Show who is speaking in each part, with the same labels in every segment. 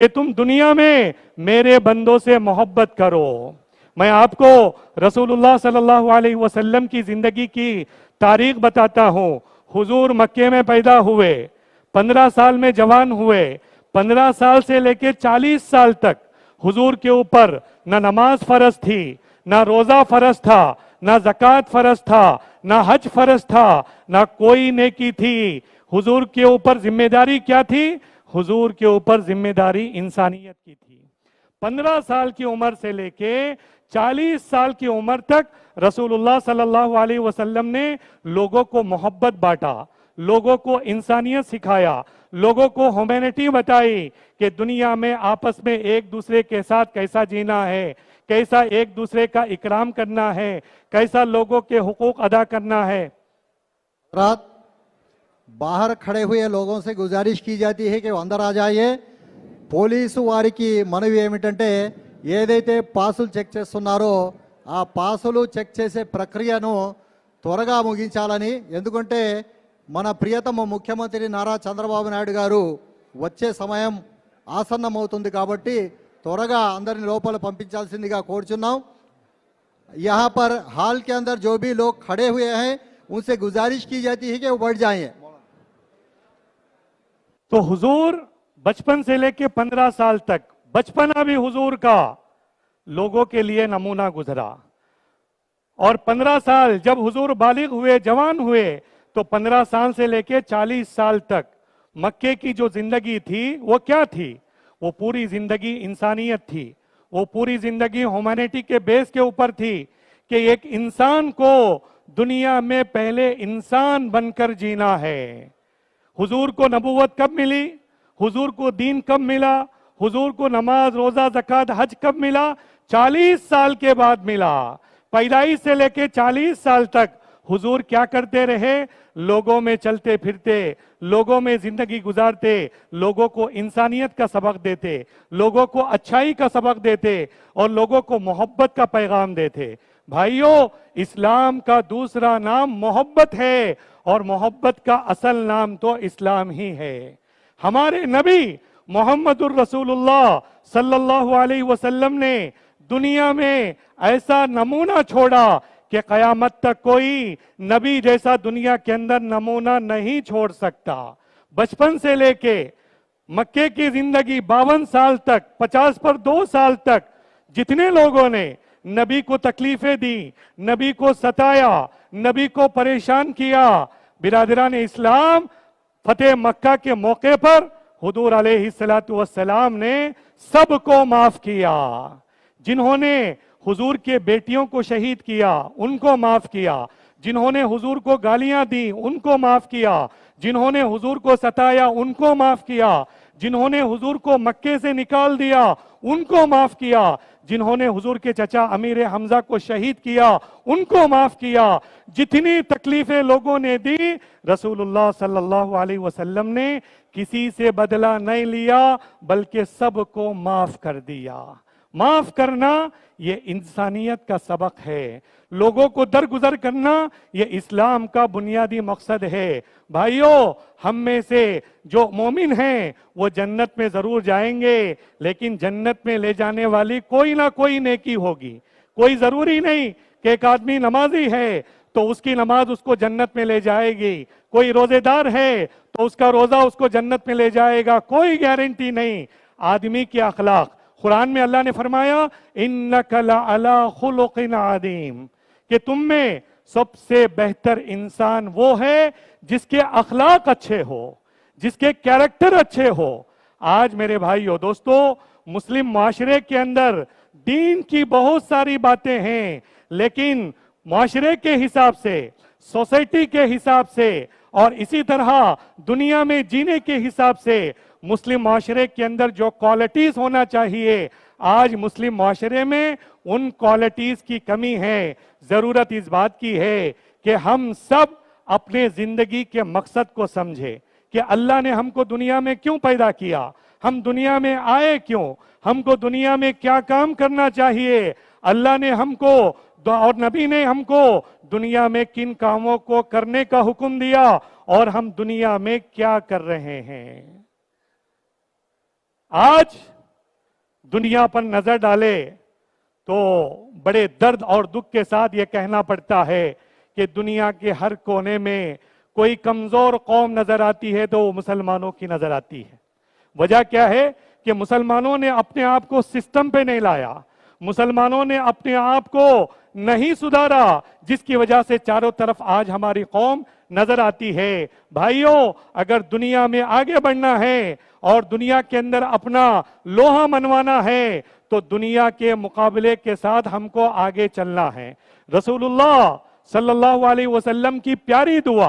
Speaker 1: کہ तुम दुनिया में मेरे बंदों से मोहब्बत करो। मैं आपको रसूलुल्लाह सल्लल्लाहु अलैहि वसल्लम की जिंदगी की तारीख बताता हूँ। हुजूर मक्के में पैदा हुए, 15 साल में जवान हुए, 15 साल से लेकर 40 साल तक हुजूर के ऊपर न नमाज फर्ज थी, ना रोजा फर्ज था, ना ज़कात फर्ज था, ना हज फर्ज था, ना कोई नेकी थी। हुजूर के ऊपर जिम्मेदारी क्या थी? हुजूर के ऊपर जिम्मेदारी इंसानियत की थी। 15 साल की उम्र से लेके 40 साल की उम्र तक रसूलुल्लाह सल्लल्लाहु अलैहि वसल्लम ने लोगों को मोहब्बत बांटा, लोगों को इंसानियत सिखाया, लोगों को ह्यूमैनिटी बताई कि दुनिया में आपस में एक दूसरे के साथ कैसा जीना है, कैसा एक दूसरे का इकराम करना है, कैसा लोगों के हुकूक अदा करना है।
Speaker 2: रात बाहर खड़े हुए लोगों से गुजारिश की जाती है कि वो अंदर आ जाइए। పోలీసు వారికి మనవి ఏమిటంటే ఏదైతే పాసులు చెక్ చేస్తున్నారో ఆ పాసులు చెక్ చేసే ప్రక్రియను త్వరగా ముగించాలని, ఎందుకంటే మన ప్రియతమ ముఖ్యమంత్రి నారా చంద్రబాబు నాయుడు గారు వచ్చే సమయం ఆసన్నమవుతుంది కాబట్టి త్వరగా అందరిని లోపల పంపించాల్సిందిగా కోరుచున్నాం। यहाँ पर हाल के अंदर जो भी लोग खड़े हुए हैं उनसे गुजारिश की जाती है कि वो बढ़ जाएं।
Speaker 1: तो हुजूर बचपन से लेके 15 साल तक, बचपना भी हुजूर का लोगों के लिए नमूना गुजरा। और 15 साल जब हुजूर बालिग हुए, जवान हुए, तो 15 साल से लेके 40 साल तक मक्के की जो जिंदगी थी वो क्या थी? वो पूरी जिंदगी इंसानियत थी, वो पूरी जिंदगी ह्यूमैनिटी के बेस के ऊपर थी कि एक इंसान को दुनिया में पहले इंसान बनकर जीना है। हुजूर को नबूवत कब मिली? हुजूर को दीन कब मिला? हुजूर को नमाज, रोजा, ज़कात, हज कब मिला? 40 साल के बाद मिला। पैदाइश से लेके 40 साल तक हुजूर क्या करते रहे? लोगों में चलते फिरते, लोगों में जिंदगी गुजारते, लोगों को इंसानियत का सबक देते, लोगों को अच्छाई का सबक देते और लोगों को मोहब्बत का पैगाम देते। भाइयों, इस्लाम का दूसरा नाम मोहब्बत है और मोहब्बत का असल नाम तो इस्लाम ही है। हमारे नबी मोहम्मदुर रसूलुल्लाह सल्लल्लाहु अलैहि वसल्लम ने दुनिया में ऐसा नमूना छोड़ा कि कयामत तक कोई नबी जैसा दुनिया के अंदर नमूना नहीं छोड़ सकता। बचपन से लेके मक्के की जिंदगी 52 साल तक, 50 पर 2 साल तक जितने लोगों ने नबी को तकलीफें दी, नबी को सताया, नबी को परेशान किया, बिरादरान इस्लाम, फतेह मक्का के मौके पर हुजूर अलैहिस्सलातु वस्सलाम ने सबको माफ किया। जिन्होंने हुजूर के बेटियों को शहीद किया उनको माफ किया, जिन्होंने हुजूर को गालियां दी उनको माफ किया, जिन्होंने हुजूर को सताया उनको माफ किया, जिन्होंने हुजूर को मक्के से निकाल दिया उनको माफ किया, जिन्होंने हुजूर के चचा अमीर हमजा को शहीद किया उनको माफ किया। जितनी तकलीफें लोगों ने दी, रसूलुल्लाह सल्लल्लाहु अलैहि वसल्लम ने किसी से बदला नहीं लिया बल्कि सबको माफ कर दिया। माफ करना ये इंसानियत का सबक है, लोगों को दरगुजर करना ये इस्लाम का बुनियादी मकसद है। भाइयों, हम में से जो मोमिन हैं वो जन्नत में जरूर जाएंगे, लेकिन जन्नत में ले जाने वाली कोई ना कोई नेकी होगी। कोई जरूरी नहीं कि एक आदमी नमाजी है तो उसकी नमाज उसको जन्नत में ले जाएगी, कोई रोजेदार है तो उसका रोजा उसको जन्नत में ले जाएगा, कोई गारंटी नहीं। आदमी के अखलाक, कुरान में अल्लाह ने फरमाया इन्नका लअला खुलुकिन अज़ीम, कि तुम में सबसे बेहतर इंसान वो है जिसके अखलाक अच्छे हो, जिसके कैरेक्टर अच्छे हो। आज मेरे भाइयों दोस्तों, मुस्लिम माशरे के अंदर दीन की बहुत सारी बातें हैं, लेकिन माशरे के हिसाब से, सोसाइटी के हिसाब से और इसी तरह दुनिया में जीने के हिसाब से मुस्लिम माशरे के अंदर जो क्वालिटीज होना चाहिए, आज मुस्लिम माशरे में उन क्वालिटीज की कमी है। जरूरत इस बात की है कि हम सब अपने जिंदगी के मकसद को समझे कि अल्लाह ने हमको दुनिया में क्यों पैदा किया, हम दुनिया में आए क्यों, हमको दुनिया में क्या काम करना चाहिए, अल्लाह ने हमको और नबी ने हमको दुनिया में किन कामों को करने का हुक्म दिया और हम दुनिया में क्या कर रहे हैं। आज दुनिया पर नजर डाले तो बड़े दर्द और दुख के साथ ये कहना पड़ता है कि दुनिया के हर कोने में कोई कमजोर कौम नजर आती है तो वो मुसलमानों की नजर आती है। वजह क्या है कि मुसलमानों ने अपने आप को सिस्टम पे नहीं लाया, मुसलमानों ने अपने आप को नहीं सुधारा, जिसकी वजह से चारों तरफ आज हमारी कौम नजर आती है। भाइयों, अगर दुनिया में आगे बढ़ना है और दुनिया के अंदर अपना लोहा मनवाना है तो दुनिया के मुकाबले के साथ हमको आगे चलना है। रसूलुल्लाह सल्लल्लाहु अलैहि वसल्लम की प्यारी दुआ,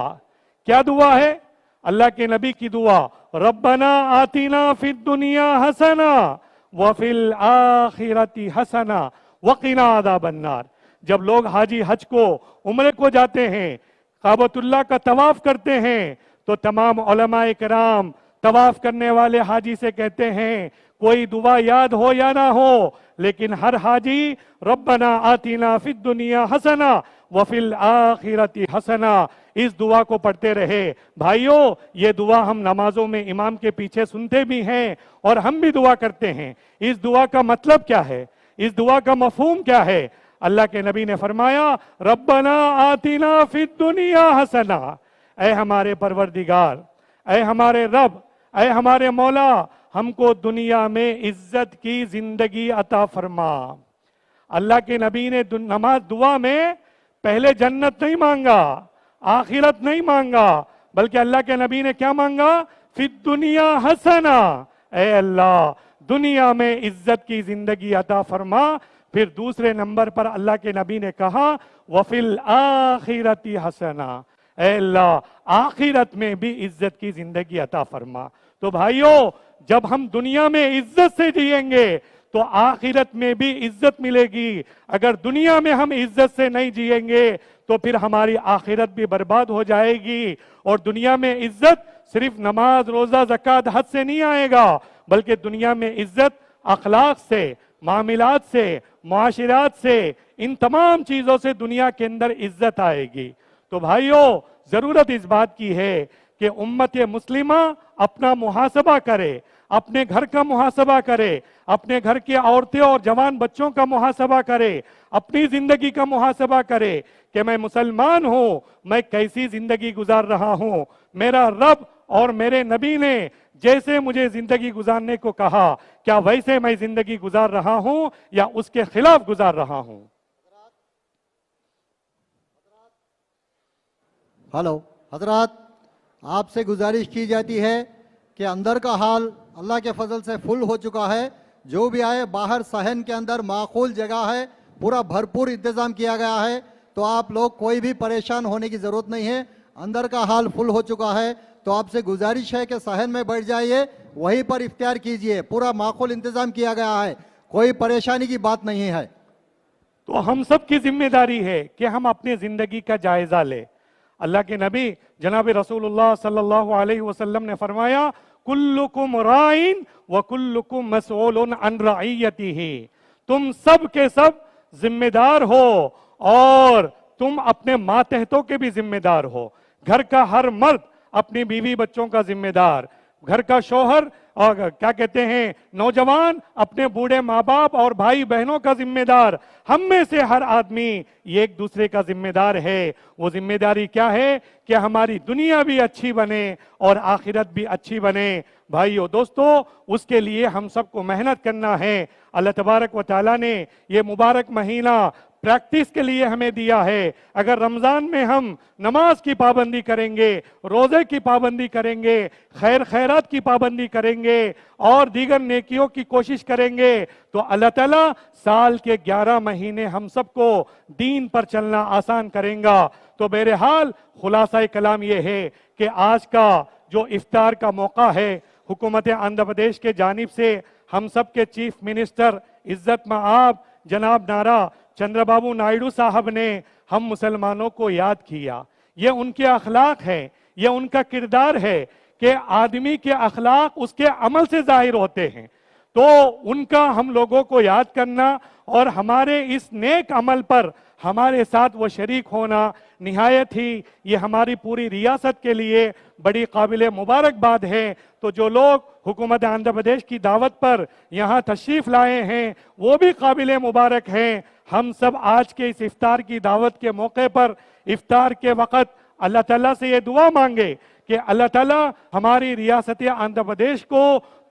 Speaker 1: क्या दुआ है? अल्लाह के नबी की दुआ, रब्बना आतिना फिद दुनिया हसना व फिल आखिरती हसना वकीना अज़ाबन्नार। जब लोग हाजी हज को उम्रे को जाते हैं, काबतुल्लाह का तवाफ करते हैं, तो तमाम उलमाए किराम तवाफ करने वाले हाजी से कहते हैं, कोई दुआ याद हो या ना हो, लेकिन हर हाजी रब्बना आतिना फिद दुनिया हसना व फिल आखिरती हसना, इस दुआ को पढ़ते रहे। भाइयों, ये दुआ हम नमाजों में इमाम के पीछे सुनते भी हैं और हम भी दुआ करते हैं। इस दुआ का मतलब क्या है? इस दुआ का मफहूम क्या है? अल्लाह के नबी ने फरमाया, रब्बना आतिना फिद दुनिया हसना, ऐ हमारे परवरदिगार, ऐ हमारे रब, ऐ हमारे मौला, हमको दुनिया में इज्जत की जिंदगी अता फरमा। अल्लाह के नबी ने नमाज दुआ में पहले जन्नत नहीं मांगा, आखिरत नहीं मांगा, बल्कि अल्लाह के नबी ने क्या मांगा? फिद दुनिया हसना, ऐ अल्लाह दुनिया में इज्जत की जिंदगी अता फरमा। फिर दूसरे नंबर पर अल्लाह के नबी ने कहा, वफिल आखिरती हसना, ऐ अल्लाह आखिरत में भी इज्जत की जिंदगी अता फरमा। तो भाइयों, जब हम दुनिया में इज्जत से जिएंगे तो आखिरत में भी इज्जत मिलेगी। अगर दुनिया में हम इज्जत से नहीं जिएंगे तो फिर हमारी आखिरत भी बर्बाद हो जाएगी। और दुनिया में इज्जत सिर्फ नमाज, रोजा, ज़कात, हज से नहीं आएगा, बल्कि दुनिया में इज्जत अखलाक से, मामलात से, मुआशिरात से, इन तमाम चीजों से दुनिया के अंदर इज्जत आएगी। तो भाइयों, जरूरत इस बात की है कि उम्मत मुस्लिमा अपना मुहासबा करे, अपने घर का मुहासबा करे, अपने घर के औरतें और जवान बच्चों का मुहासबा करे, अपनी जिंदगी का मुहासबा करे कि मैं मुसलमान हूं, मैं कैसी जिंदगी गुजार रहा हूं। मेरा रब और मेरे नबी ने जैसे मुझे जिंदगी गुजारने को कहा, क्या वैसे मैं जिंदगी गुजार रहा हूं या उसके खिलाफ गुजार रहा हूं?
Speaker 2: हेलो हजरात, आपसे गुजारिश की जाती है कि अंदर का हाल अल्लाह के फजल से फुल हो चुका है। जो भी आए, बाहर सहन के अंदर माकूल जगह है, पूरा भरपूर इंतजाम किया गया है, तो आप लोग कोई भी परेशान होने की जरूरत नहीं है। अंदर का हाल फुल हो चुका है, तो आपसे गुजारिश है कि सहन में बैठ जाइए, वहीं पर इफ्तियार कीजिए। पूरा माकूल इंतजाम किया गया है, कोई परेशानी की बात नहीं है।
Speaker 1: तो हम सब की जिम्मेदारी है कि हम अपनी जिंदगी का जायजा ले। अल्लाह के नबी जनाब रसूलुल्लाह सल्लल्लाहु अलैहि वसल्लम ने फरमाया, कुल्लुकुम राइन व कुल्लुकुम मसऊलुन अन रइयतिही, तुम सब के सब जिम्मेदार हो और तुम अपने मातहतों के भी जिम्मेदार हो। घर का हर मर्द अपनी बीवी बच्चों का जिम्मेदार, घर का शौहर और क्या कहते हैं नौजवान अपने बूढ़े माँ बाप और भाई बहनों का जिम्मेदार। हम में से हर आदमी ये एक दूसरे का जिम्मेदार है। वो जिम्मेदारी क्या है कि हमारी दुनिया भी अच्छी बने और आखिरत भी अच्छी बने। भाइयों दोस्तों, उसके लिए हम सबको मेहनत करना है। अल्लाह तबारक व तआला ने ये मुबारक महीना प्रैक्टिस के लिए हमें दिया है। अगर रमजान में हम नमाज की पाबंदी करेंगे, रोजे की पाबंदी करेंगे, खैर खैरात की पाबंदी करेंगे और दीगर नेकियों की कोशिश करेंगे, तो अल्लाह ताला साल के 11 महीने हम सबको दीन पर चलना आसान करेगा। तो बहरहाल खुलासा कलाम ये है कि आज का जो इफ्तार का मौका है, हुकूमत आंध्र प्रदेश के जानिब से हम सब के चीफ मिनिस्टर इज्जत मआब जनाब नारा चंद्रबाबू नायडू साहब ने हम मुसलमानों को याद किया। ये उनके अखलाक है, ये उनका किरदार है कि आदमी के अखलाक उसके अमल से जाहिर होते हैं। तो उनका हम लोगों को याद करना और हमारे इस नेक अमल पर हमारे साथ वो शरीक होना निहायत ही ये हमारी पूरी रियासत के लिए बड़ी काबिल मुबारकबाद है। तो जो लोग हुकूमत आंध्र प्रदेश की दावत पर यहाँ तशरीफ लाए हैं वो भी काबिल मुबारक हैं। हम सब आज के इस इफ्तार की दावत के मौके पर इफ्तार के वक़्त अल्लाह ताला से ये दुआ मांगे कि अल्लाह ताला हमारी रियासत आंध्र प्रदेश को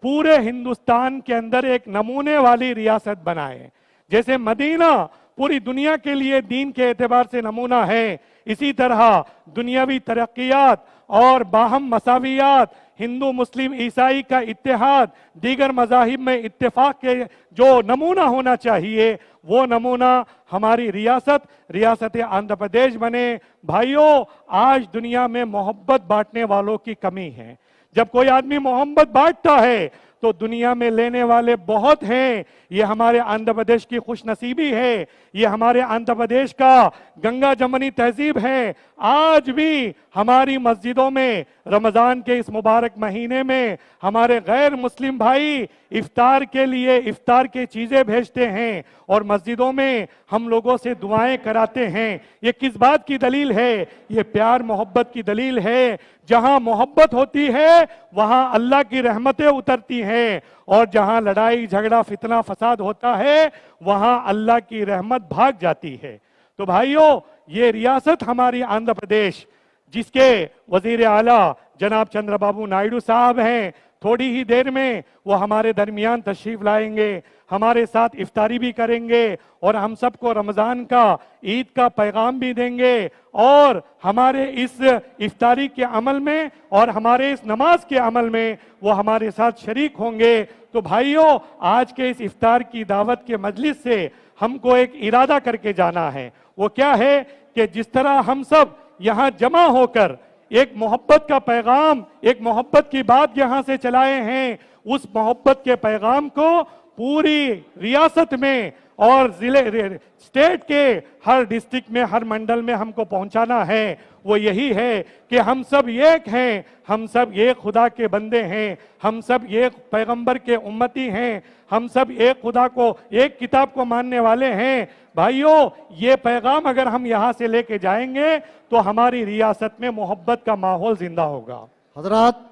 Speaker 1: पूरे हिंदुस्तान के अंदर एक नमूने वाली रियासत बनाए। जैसे मदीना पूरी दुनिया के लिए दीन के एतबार से नमूना है, इसी तरह दुनियावी तरक्कियात और बाहम मसावियात, हिंदू मुस्लिम ईसाई का इत्तेहाद, दीगर मज़ाहिब में इत्तेफाक के जो नमूना होना चाहिए वो नमूना हमारी रियासत आंध्र प्रदेश बने। भाइयों, आज दुनिया में मोहब्बत बांटने वालों की कमी है। जब कोई आदमी मोहब्बत बांटता है तो दुनिया में लेने वाले बहुत हैं। ये हमारे आंध्र प्रदेश की खुशनसीबी है, ये हमारे आंध्र प्रदेश का गंगा जमनी तहजीब है। आज भी हमारी मस्जिदों में रमज़ान के इस मुबारक महीने में हमारे गैर मुस्लिम भाई इफ्तार के लिए इफ्तार की चीज़ें भेजते हैं और मस्जिदों में हम लोगों से दुआएं कराते हैं। ये किस बात की दलील है? ये प्यार मोहब्बत की दलील है। जहां मोहब्बत होती है वहां अल्लाह की रहमतें उतरती हैं और जहां लड़ाई झगड़ा फितना फसाद होता है वहां अल्लाह की रहमत भाग जाती है। तो भाइयों, ये रियासत हमारी आंध्र प्रदेश जिसके वजीर आला जनाब चंद्रबाबू नायडू साहब हैं, थोड़ी ही देर में वो हमारे दरमियान तशरीफ लाएंगे, हमारे साथ इफ्तारी भी करेंगे और हम सबको रमज़ान का ईद का पैगाम भी देंगे और हमारे इस इफ्तारी के अमल में और हमारे इस नमाज के अमल में वो हमारे साथ शरीक होंगे। तो भाइयों, आज के इस इफ्तार की दावत के मजलिस से हमको एक इरादा करके जाना है। वो क्या है कि जिस तरह हम सब यहाँ जमा होकर एक मोहब्बत का पैगाम, एक मोहब्बत की बात यहाँ से चलाए हैं, उस मोहब्बत के पैगाम को पूरी रियासत में और जिले स्टेट के हर डिस्ट्रिक्ट में हर मंडल में हमको पहुंचाना है। वो यही है कि हम सब एक हैं, हम सब एक खुदा के बंदे हैं, हम सब एक पैगंबर के उम्मती हैं, हम सब एक खुदा को एक किताब को मानने वाले हैं। भाइयों, ये पैगाम अगर हम यहाँ से लेके जाएंगे तो हमारी रियासत में मोहब्बत का माहौल जिंदा होगा।
Speaker 2: हजरात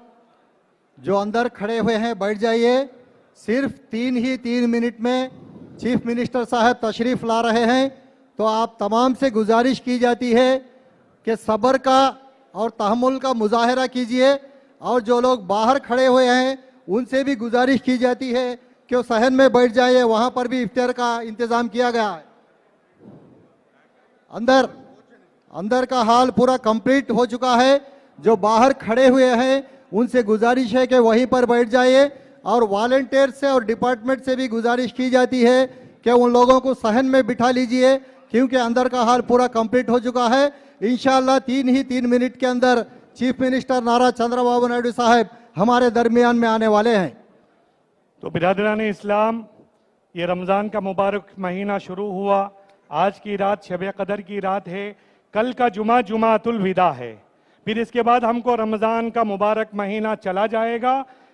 Speaker 2: जो अंदर खड़े हुए हैं बैठ जाइए। सिर्फ 3 मिनट में चीफ मिनिस्टर साहब तशरीफ ला रहे हैं, तो आप तमाम से गुजारिश की जाती है कि सब्र का और तहम्मुल का मुजाहरा कीजिए और जो लोग बाहर खड़े हुए हैं उनसे भी गुजारिश की जाती है कि वो सहन में बैठ जाइए। वहाँ पर भी इफ्तार का इंतज़ाम किया गया है। अंदर का हाल पूरा कंप्लीट हो चुका है। जो बाहर खड़े हुए हैं उनसे गुजारिश है कि वहीं पर बैठ जाइए और वॉलंटियर से और डिपार्टमेंट से भी गुजारिश की जाती है कि उन लोगों को सहन में बिठा लीजिए क्योंकि अंदर का हाल पूरा कंप्लीट हो चुका है। इंशाअल्लाह 3 मिनट के अंदर चीफ मिनिस्टर नारा चंद्रबाबू नायडू साहब हमारे दरमियान में आने वाले हैं।
Speaker 1: तो बिरादरान इस्लाम, ये रमज़ान का मुबारक महीना शुरू हुआ। आज की रात शब कदर की रात है, कल का जुमातुल विदा है, फिर इसके बाद हमको रमज़ान का मुबारक महीना चला जाएगा।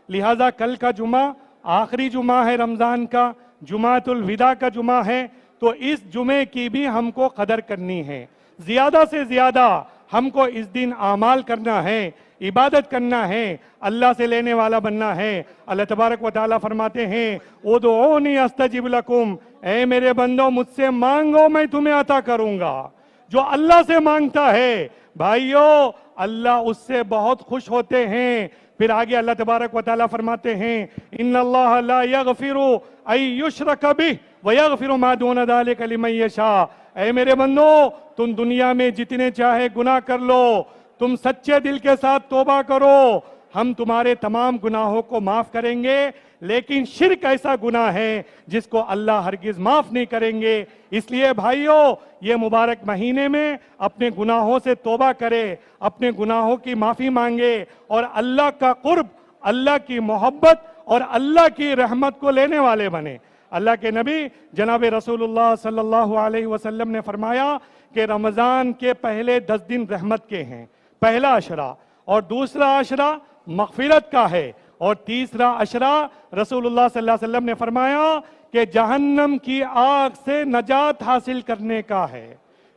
Speaker 1: लिहाजा कल का जुमा आखिरी जुमा है रमज़ान का, जुमातुल विदा का जुमा है। तो इस जुमे की भी हमको कदर करनी है। ज़्यादा से ज़्यादा हमको इस दिन आमाल करना है, इबादत करना है, अल्लाह से लेने वाला बनना है। अल्लाह तबारक व तआला फरमाते हैं, उदऊनी अस्तजिब लकुम, ऐ मेरे बंदो मुझसे मांगो मैं तुम्हें अता करूंगा। जो अल्लाह से मांगता है भाइयों, अल्लाह उससे बहुत खुश होते हैं। फिर आगे अल्लाह तबारक व तआला फरमाते हैं, इन्नल्लाह ला यगफिरु अन युशरक बिहि व यगफिरु मा दून ज़ालिका लिमन यशा। ऐ मेरे बंदो, तुम दुनिया में जितने चाहे गुनाह कर लो, तुम सच्चे दिल के साथ तौबा करो, हम तुम्हारे तमाम गुनाहों को माफ करेंगे। लेकिन शिर्क ऐसा गुनाह है जिसको अल्लाह हरगिज माफ नहीं करेंगे। इसलिए भाइयों, ये मुबारक महीने में अपने गुनाहों से तौबा करे, अपने गुनाहों की माफी मांगे और अल्लाह का कुर्ब, अल्लाह की मोहब्बत और अल्लाह की रहमत को लेने वाले बने। अल्लाह के नबी जनाब रसूलुल्लाह सल्लल्लाहु अलैहि वसल्लम ने फरमाया कि रमज़ान के पहले 10 दिन रहमत के हैं, पहला अशरा, और दूसरा अशरा मग़फ़िरत का है, और तीसरा अशरा रसूलुल्लाह सल्लल्लाहु अलैहि वसल्लम ने फरमाया कि जहन्नम की आग से नजात हासिल करने का है।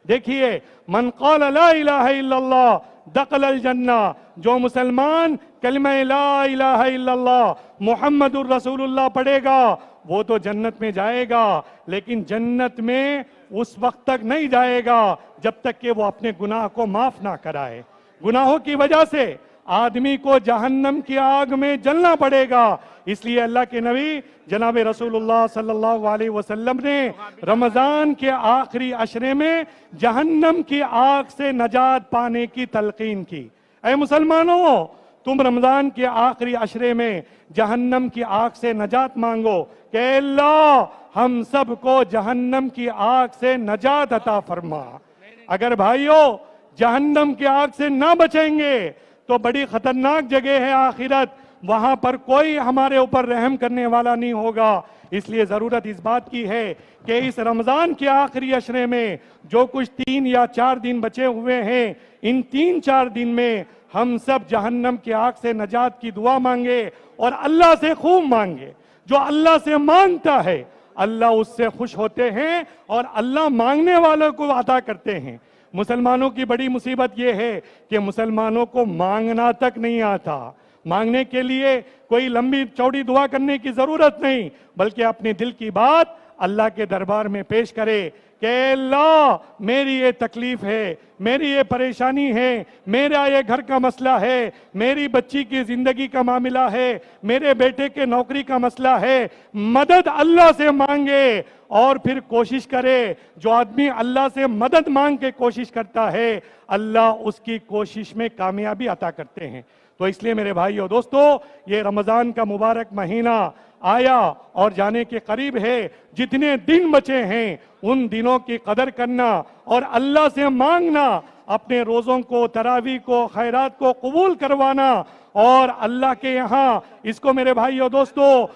Speaker 1: देखिए, मन क़ाल ला इलाहा इल्लल्लाह दखल अल जन्ना, जो मुसलमान कलिमा ला इलाहा इल्लल्लाह मुहम्मदुर रसूलुल्लाह पढ़ेगा वो तो जन्नत में जाएगा, लेकिन जन्नत में उस वक्त तक नहीं जाएगा जब तक कि वो अपने गुनाह को माफ ना कराए। गुनाहों की वजह से आदमी को जहन्नम की आग में जलना पड़ेगा। इसलिए अल्लाह के नबी जनाब रसूलुल्लाह सल्लल्लाहु अलैहि वसल्लम ने रमजान के आखिरी अशरे में जहन्नम की आग से नजात पाने की तलकीन की। ऐ मुसलमानों, तुम रमजान के आखिरी अशरे में जहन्नम की आग से नजात मांगो कि अल्लाह हम सबको जहन्नम की आग से नजात अता फरमा। अगर भाइयों जहन्नम की आग से ना बचेंगे तो बड़ी खतरनाक जगह है आखिरत, वहां पर कोई हमारे ऊपर रहम करने वाला नहीं होगा। इसलिए जरूरत इस बात की है कि इस रमजान के आखिरी अशरे में जो कुछ 3 या 4 दिन बचे हुए हैं, इन 3-4 दिन में हम सब जहन्नम की आग से नजात की दुआ मांगे और अल्लाह से खूब मांगे। जो अल्लाह से मांगता है अल्लाह उससे खुश होते हैं और अल्लाह मांगने वालों को अता करते हैं। मुसलमानों की बड़ी मुसीबत यह है कि मुसलमानों को मांगना तक नहीं आता। मांगने के लिए कोई लंबी चौड़ी दुआ करने की जरूरत नहीं, बल्कि अपने दिल की बात अल्लाह के दरबार में पेश करे कि अल्लाह मेरी ये तकलीफ है, मेरी ये परेशानी है, मेरा ये घर का मसला है, मेरी बच्ची की जिंदगी का मामला है, मेरे बेटे के नौकरी का मसला है, मदद अल्लाह से मांगे और फिर कोशिश करे। जो आदमी अल्लाह से मदद मांग के कोशिश करता है अल्लाह उसकी कोशिश में कामयाबी अता करते हैं। तो इसलिए मेरे भाइयों दोस्तों, ये रमजान का मुबारक महीना आया और जाने के करीब है। जितने दिन बचे हैं उन दिनों की कदर करना और अल्लाह से मांगना, अपने रोज़ों को, तरावी को, खैरात को कबूल करवाना और अल्लाह के यहाँ इसको मेरे भाइयों दोस्तों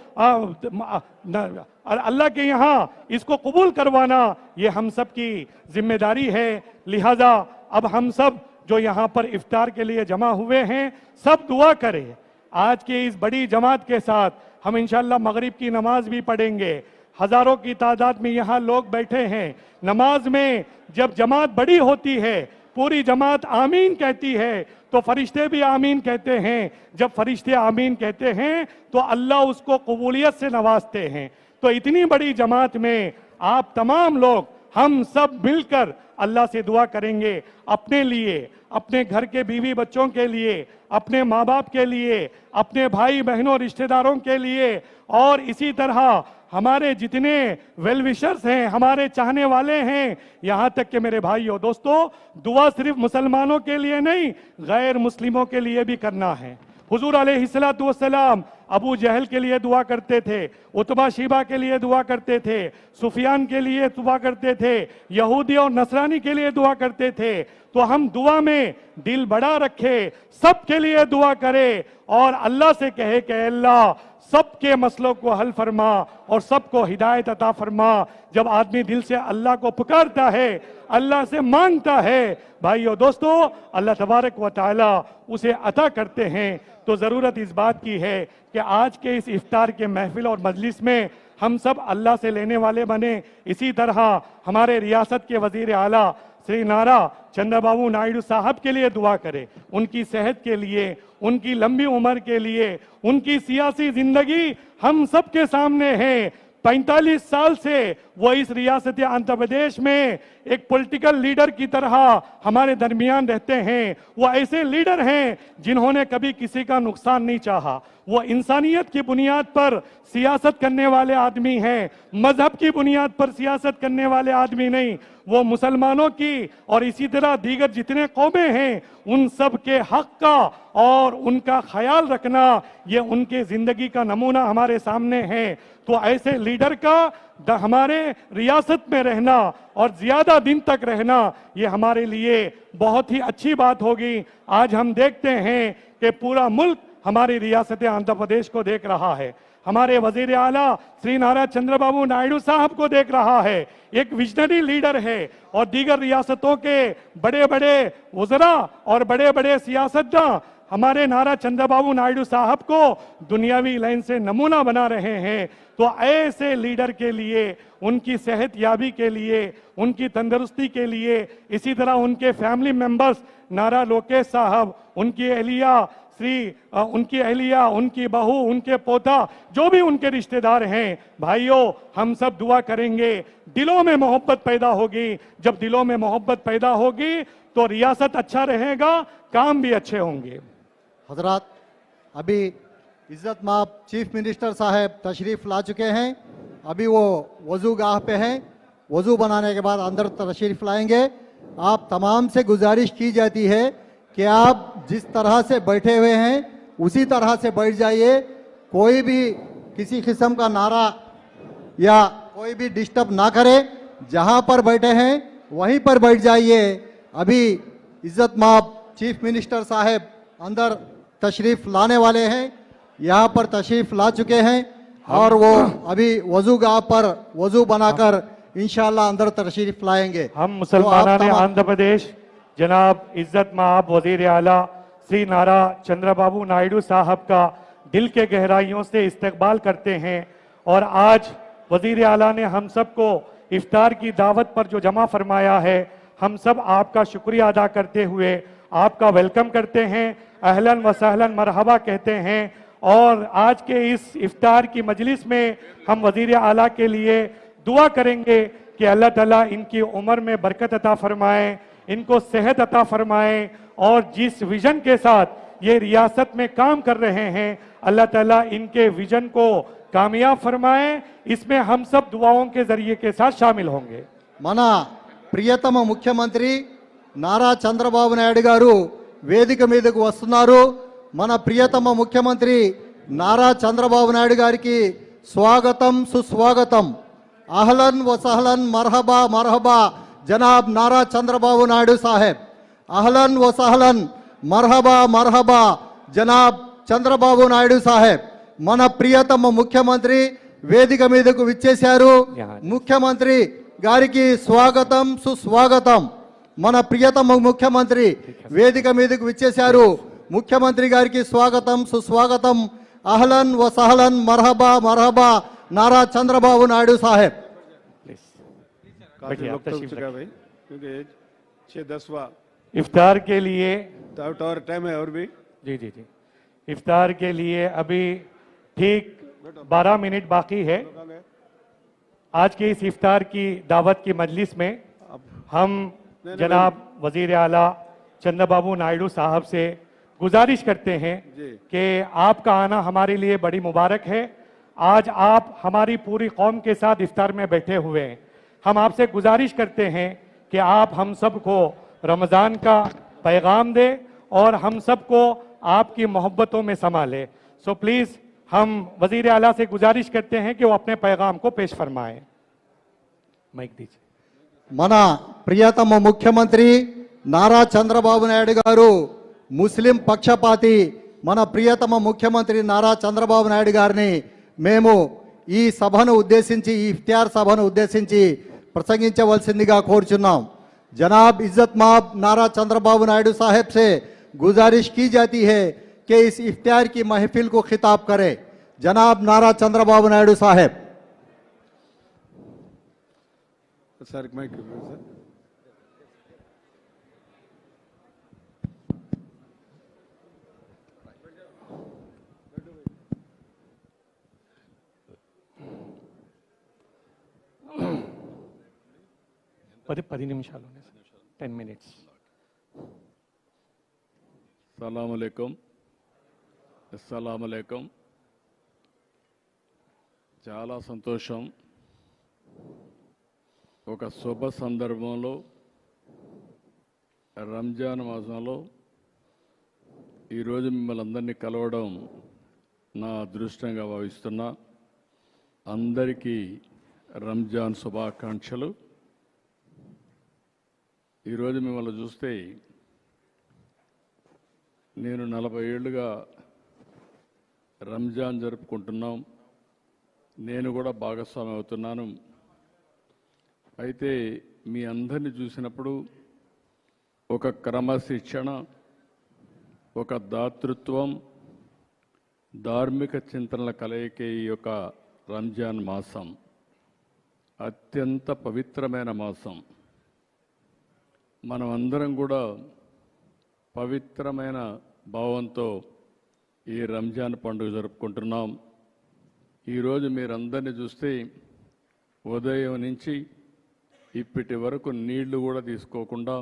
Speaker 1: अल्लाह के यहाँ इसको कबूल करवाना, ये हम सब की जिम्मेदारी है। लिहाजा अब हम सब जो यहाँ पर इफ्तार के लिए जमा हुए हैं सब दुआ करें। आज के इस बड़ी जमात के साथ हम इंशाअल्लाह मगरिब की नमाज भी पढ़ेंगे। हजारों की तादाद में यहाँ लोग बैठे हैं। नमाज में जब जमात बड़ी होती है, पूरी जमात आमीन कहती है, तो फरिश्ते भी आमीन कहते हैं। जब फरिश्ते आमीन कहते हैं तो अल्लाह उसको कबूलियत से नवाजते हैं। तो इतनी बड़ी जमात में आप तमाम लोग, हम सब मिलकर अल्लाह से दुआ करेंगे अपने लिए, अपने घर के बीवी बच्चों के लिए, अपने माँ बाप के लिए, अपने भाई बहनों रिश्तेदारों के लिए, और इसी तरह हमारे जितने वेल विशर्स हैं, हमारे चाहने वाले हैं, यहाँ तक कि मेरे भाइयों दोस्तों दुआ सिर्फ मुसलमानों के लिए नहीं, गैर मुस्लिमों के लिए भी करना है। हुजूर अलैहिस्सलातु वस्सलाम अबू जहल के लिए दुआ करते थे, उतबा शीबा के लिए दुआ करते थे, सुफियान के लिए दुआ करते थे, यहूदी और नसरानी के लिए दुआ करते थे। तो हम दुआ में दिल बड़ा रखे, सबके लिए दुआ करें और अल्लाह से कहे कि अल्लाह सबके मसलों को हल फरमा और सबको हिदायत अता फरमा। जब आदमी दिल से अल्लाह को पुकारता है, अल्लाह से मांगता है, भाइयों दोस्तों, अल्लाह तबारक व तआला उसे अता करते हैं। तो ज़रूरत इस बात की है कि आज के इस इफ्तार के महफिल और मजलिस में हम सब अल्लाह से लेने वाले बने। इसी तरह हमारे रियासत के वजीर आला श्री नारा चंद्रबाबू नायडू साहब के लिए दुआ करें, उनकी सेहत के लिए, उनकी लंबी उम्र के लिए। उनकी सियासी जिंदगी हम सब के सामने है। 45 साल से वो इस रियासत आंध्र प्रदेश में एक पॉलिटिकल लीडर की तरह हमारे दरमियान रहते हैं। वो ऐसे लीडर हैं जिन्होंने कभी किसी का नुकसान नहीं चाहा। वो इंसानियत की बुनियाद पर सियासत करने वाले आदमी हैं, मजहब की बुनियाद पर सियासत करने वाले आदमी नहीं। वो मुसलमानों की और इसी तरह दीगर जितने कौमें हैं उन सब के हक का और उनका ख्याल रखना, ये उनके जिंदगी का नमूना हमारे सामने है। तो ऐसे लीडर का हमारे रियासत में रहना और ज्यादा दिन तक रहना, ये हमारे लिए बहुत ही अच्छी बात होगी। आज हम देखते हैं कि पूरा मुल्क हमारी रियासत आंध्र प्रदेश को देख रहा है, हमारे वजीर आला श्री नारा चंद्रबाबू नायडू साहब को देख रहा है। एक विजनरी लीडर है और दीगर रियासतों के बड़े बड़े वज़रा और बड़े बड़े सियासतदान हमारे नारा चंद्रबाबू नायडू साहब को दुनियावी लाइन से नमूना बना रहे हैं। तो ऐसे लीडर के लिए, उनकी सेहत याबी के लिए, उनकी तंदुरुस्ती के लिए, इसी तरह उनके फैमिली मेंबर्स नारा लोकेश साहब, उनकी अहलिया उनकी अहलिया, उनकी बहू, उनके पोता, जो भी उनके रिश्तेदार हैं, भाइयों हम सब दुआ करेंगे। दिलों में मोहब्बत पैदा होगी, जब दिलों में मोहब्बत पैदा होगी तो रियासत अच्छा रहेगा, काम भी अच्छे होंगे।
Speaker 2: हजरात, अभी इज्जत माब चीफ मिनिस्टर साहब तशरीफ ला चुके हैं। अभी वो वजू गाह पे हैं, वजू बनाने के बाद अंदर तशरीफ लाएंगे। आप तमाम से गुजारिश की जाती है कि आप जिस तरह से बैठे हुए हैं उसी तरह से बैठ जाइए। कोई भी किसी किस्म का नारा या कोई भी डिस्टर्ब ना करे, जहां पर बैठे हैं वहीं पर बैठ जाइए। अभी इज्जत माब चीफ मिनिस्टर साहब अंदर तशरीफ लाने वाले हैं, यहाँ पर तशरीफ ला चुके हैं और वो अभी वजू गाह पर वजू बनाकर इंशाल्लाह अंदर तशरीफ लाएंगे।
Speaker 1: हम मुसलमानान आंध्र प्रदेश जनाब इज्जत माब वजीर आला श्री नारा चंद्रबाबू नायडू साहब का दिल के गहराइयों से इस्तकबाल करते हैं। और आज वजीर आला ने हम सबको इफ्तार की दावत पर जो जमा फरमाया है, हम सब आपका शुक्रिया अदा करते हुए आपका वेलकम करते हैं, अहलन व सहलन मरहबा कहते हैं। और आज के इस इफ्तार की मजलिस में हम वजीर आला के लिए दुआ करेंगे कि अल्लाह ताला इनकी उम्र में बरकत अता फरमाए, इनको सेहत अता फरमाए, और जिस विजन के साथ ये रियासत में काम कर रहे हैं अल्लाह ताला इनके विजन को कामयाब फरमाए। इसमें हम सब दुआओं के जरिए के साथ शामिल होंगे।
Speaker 2: మన ప్రియతమ ముఖ్యమంత్రి నారా చంద్రబాబు నాయుడు గారు వేదిక మీదకు వస్తున్నారు। మన ప్రియతమ ముఖ్యమంత్రి నారా చంద్రబాబు నాయుడు గారికి స్వాగతం సుస్వాగతం। అహ్లన్ వ సహ్లన్ మర్హబా మర్హబా జనాబ్ నారా చంద్రబాబు నాయుడు సాహెబ్। అహ్లన్ వ సహ్లన్ మర్హబా మర్హబా జనాబ్ చంద్రబాబు నాయుడు సాహెబ్। మన ప్రియతమ ముఖ్యమంత్రి వేదిక మీదకు విచ్చేశారు। ముఖ్యమంత్రి గారికి స్వాగతం సుస్వాగతం। మన ప్రియతమ ముఖ్యమంత్రి వేదిక మీదకు విచ్చేశారు। ముఖ్యమంత్రి గారికి స్వాగతం సుస్వాగతం। అహ్లన్ వ సహ్లన్ మర్హబా మర్హబా नारा चंद्रबाबू नायडू साहब।
Speaker 1: बैठिए, आप तशरीफ
Speaker 3: चुका भाई, क्योंकि 6-10वां
Speaker 1: इफ्तार के लिए
Speaker 3: और टाइम है और भी।
Speaker 1: जी जी जी, इफ्तार के लिए अभी ठीक 12 मिनट बाकी है। आज की इस इफ्तार की दावत की मजलिस में हम जनाब वजीर आला चंद्रबाबू नायडू साहब से गुजारिश करते हैं कि आपका आना हमारे लिए बड़ी मुबारक है। आज आप हमारी पूरी कौम के साथ इफ्तार में बैठे हुए हैं। हम आपसे गुजारिश करते हैं कि आप हम सबको रमज़ान का पैगाम दें और हम सबको आपकी मोहब्बतों में संभालें। सो प्लीज़ हम वज़ीर आला से गुजारिश करते हैं कि वो अपने पैगाम को पेश फरमाएं। माइक दीजिए।
Speaker 2: మన ప్రియతమ ముఖ్యమంత్రి నారా చంద్రబాబు నాయుడు గారు ముస్లిం పక్షపాతి మన ప్రియతమ ముఖ్యమంత్రి నారా చంద్రబాబు నాయుడు గారిని మేము ఈ సభను ఉద్దేశించి, ఈ ఇఫ్తార్ సభను ఉద్దేశించి ప్రసంగించవలసిందిగా కోరుచున్నాం। जनाब इज्जत माब नारा चंद्रबाबू नायडू साहब से गुजारिश की जाती है कि इस इफ्तार की महफिल को खिताब करें। जनाब नारा चंद्रबाबू नायडू साहब।
Speaker 3: Sir mike sir.
Speaker 1: పది నిమిషాలు 10 minutes।
Speaker 3: అస్సలాముఅలైకుం। చాలా సంతోషం, ఒక శుభ సందర్భంలో రంజాన్ మాసంలో ఈరోజు మిమ్మల్ని అందరినీ కలవడం నా అదృష్టంగా భావిస్తున్నా। అందరికీ రంజాన్ శుభాకాంక్షలు। ఈరోజు మిమ్మల్ని చూస్తే నేను 40 ఏళ్ళుగా రంజాన్ జరుపుకుంటున్నాం, నేను కూడా భాగస్వామి అవుతున్నాను। అయితే మీ అందరిని చూసినప్పుడు ఒక క్రమశిక్షణ, ఒక దాతృత్వం, ధార్మిక చింతనల కలయిక ఈ యొక్క రంజాన్ మాసం అత్యంత పవిత్రమైన మాసం. మనమందరం కూడా పవిత్రమైన భావంతో ఈ రంజాన్ పండుగ జరుపుకుంటున్నాం. ఈరోజు మీరందరినీ చూస్తే ఉదయం నుంచి ఇప్పటి వరకు నీళ్లు కూడా తీసుకోకుండా